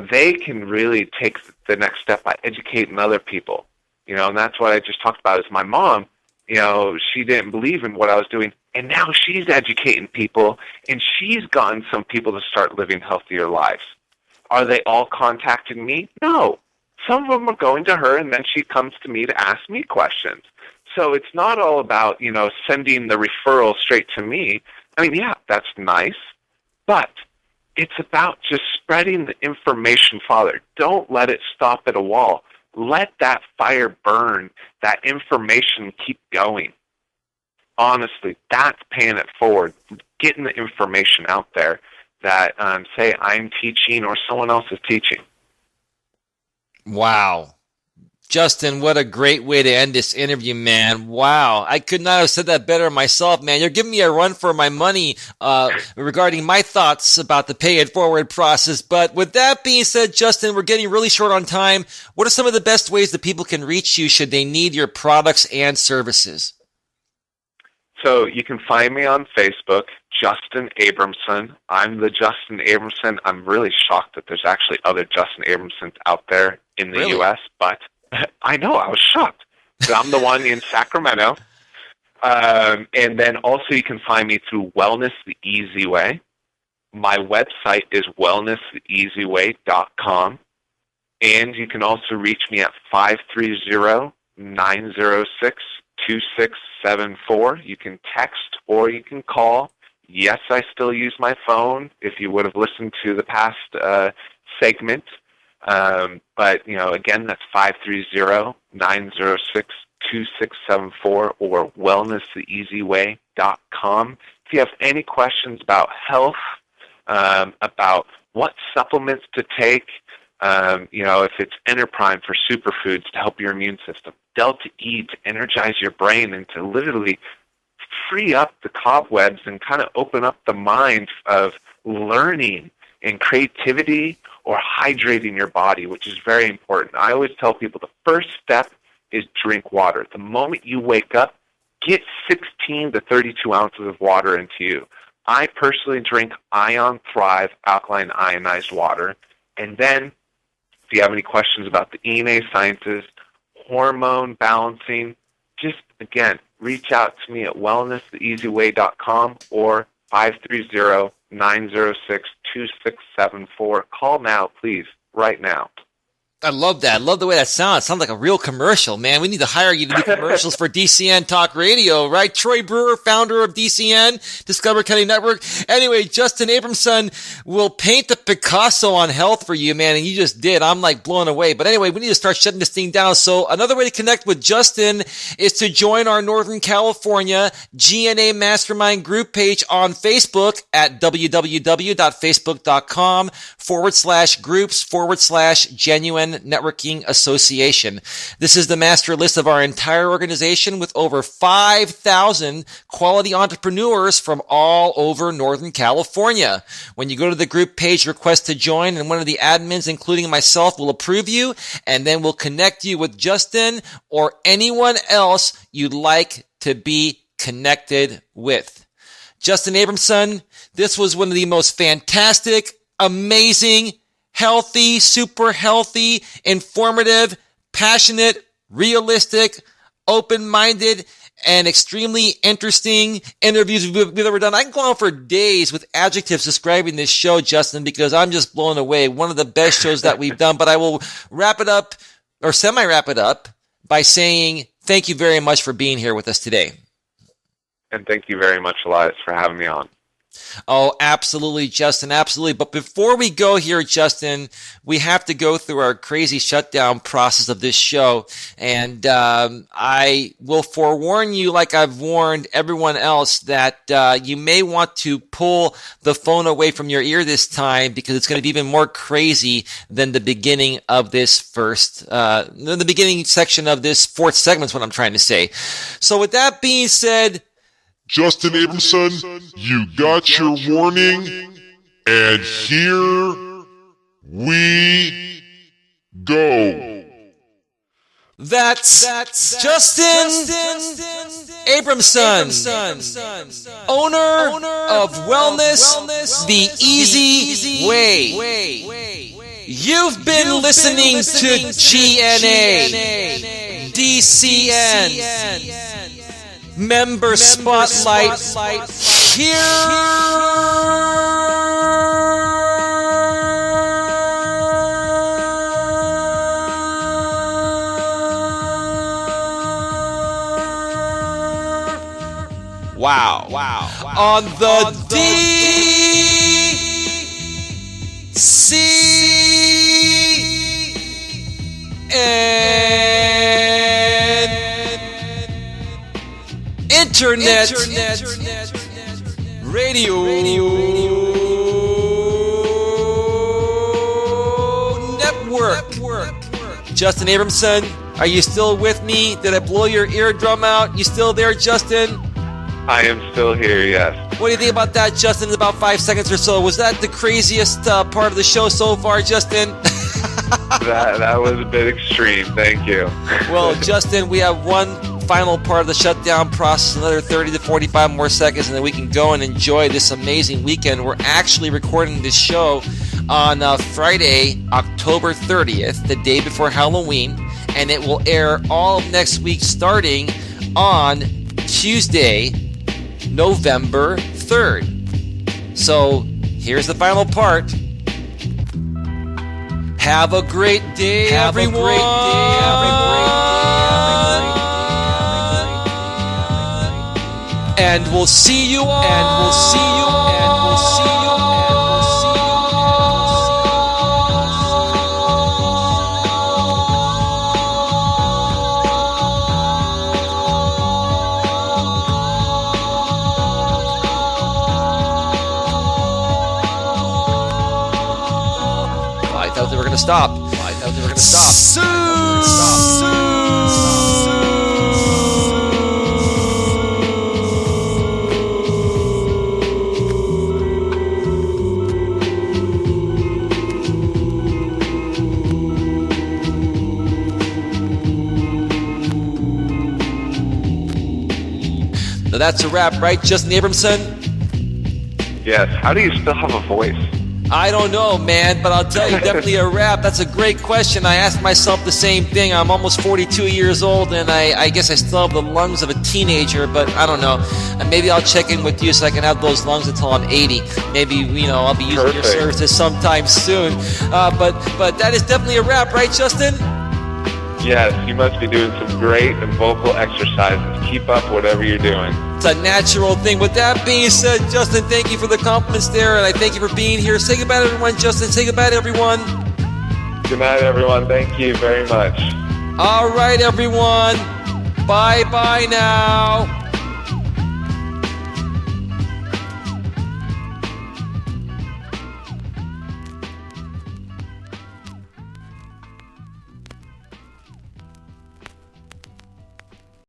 they can really take the next step by educating other people. And that's what I just talked about is my mom, she didn't believe in what I was doing. And now she's educating people, and she's gotten some people to start living healthier lives. Are they all contacting me? No. Some of them are going to her, and then she comes to me to ask me questions. So it's not all about, sending the referral straight to me. I mean, yeah, that's nice, but it's about just spreading the information farther. Don't let it stop at a wall. Let that fire burn, that information keep going. Honestly, that's paying it forward, getting the information out there that, say, I'm teaching or someone else is teaching. Wow. Justin, what a great way to end this interview, man. Wow. I could not have said that better myself, man. You're giving me a run for my money regarding my thoughts about the pay it forward process. But with that being said, Justin, we're getting really short on time. What are some of the best ways that people can reach you should they need your products and services? So you can find me on Facebook, Justin Abramson. I'm the Justin Abramson. I'm really shocked that there's actually other Justin Abramsons out there in the U.S., but I know, I was shocked. But I'm the one in Sacramento. And then also you can find me through Wellness the Easy Way. My website is wellnesstheeasyway.com. And you can also reach me at 530-906-2674. You can text or you can call. Yes, I still use my phone, if you would have listened to the past segment. But, again, that's 530-906-2674 or wellnesstheeasyway.com. If you have any questions about health, about what supplements to take, if it's Enterprime for superfoods to help your immune system, Delta E to energize your brain and to literally free up the cobwebs and kind of open up the mind of learning and creativity, or hydrating your body, which is very important. I always tell people the first step is drink water. The moment you wake up, get 16 to 32 ounces of water into you. I personally drink Ion Thrive alkaline ionized water. And then if you have any questions about the ENA Sciences, hormone balancing, just, again, reach out to me at wellnesstheeasyway.com or 530-906-2674. Call now, please, right now. I love that. I love the way that sounds. It sounds like a real commercial, man. We need to hire you to do commercials for DCN Talk Radio, right? Troy Brewer, founder of DCN, Discover County Network. Anyway, Justin Abramson will paint the Picasso on health for you, man, and you just did. I'm like blown away. But anyway, we need to start shutting this thing down. So another way to connect with Justin is to join our Northern California GNA Mastermind group page on Facebook at www.facebook.com/groups/genuine Networking Association. This is the master list of our entire organization with over 5,000 quality entrepreneurs from all over Northern California. When you go to the group page, request to join, and one of the admins, including myself, will approve you, and then we'll connect you with Justin or anyone else you'd like to be connected with. Justin Abramson, this was one of the most fantastic, amazing, healthy, super healthy, informative, passionate, realistic, open-minded, and extremely interesting interviews we've ever done. I can go on for days with adjectives describing this show, Justin, because I'm just blown away. One of the best shows that we've done. But I will wrap it up, or semi-wrap it up, by saying thank you very much for being here with us today. And thank you very much, Elias, for having me on. Oh, absolutely, Justin, absolutely. But before we go here, Justin, we have to go through our crazy shutdown process of this show. And I will forewarn you, like I've warned everyone else, that you may want to pull the phone away from your ear this time, because it's going to be even more crazy than the beginning of this the beginning section of this fourth segment is what I'm trying to say. So with that being said, Justin Abramson, you got your warning, and here we go. That's Justin Abramson, owner of Wellness the Easy Way. You've been listening to GNA, DCN, Member Spotlight here. Wow. On the Internet Radio Network. Justin Abramson, are you still with me? Did I blow your eardrum out? You still there, Justin? I am still here, yes. What do you think about that, Justin? In about 5 seconds or so. Was that the craziest part of the show so far, Justin? That was a bit extreme. Thank you. Well, Justin, we have one final part of the shutdown process, another 30 to 45 more seconds, and then we can go and enjoy this amazing weekend. We're actually recording this show on Friday, October 30th, the day before Halloween, and it will air all of next week starting on Tuesday, November 3rd. So here's the final part. Have a great day, everyone. And we'll see you all. I thought they were going to stop. Now that's a wrap, right, Justin Abramson? Yes. How do you still have a voice? I don't know, man, but I'll tell you, definitely a rap. That's a great question. I asked myself the same thing. I'm almost 42 years old, and I guess I still have the lungs of a teenager, but I don't know. And maybe I'll check in with you so I can have those lungs until I'm 80. Maybe, I'll be using your services sometime soon. But that is definitely a rap, right, Justin? Yes, you must be doing some great vocal exercises. Keep up whatever you're doing. It's a natural thing. With that being said, Justin, thank you for the compliments there, and I thank you for being here. Say goodbye to everyone, Justin. Say goodbye to everyone. Good night, everyone. Thank you very much. All right, everyone. Bye-bye now.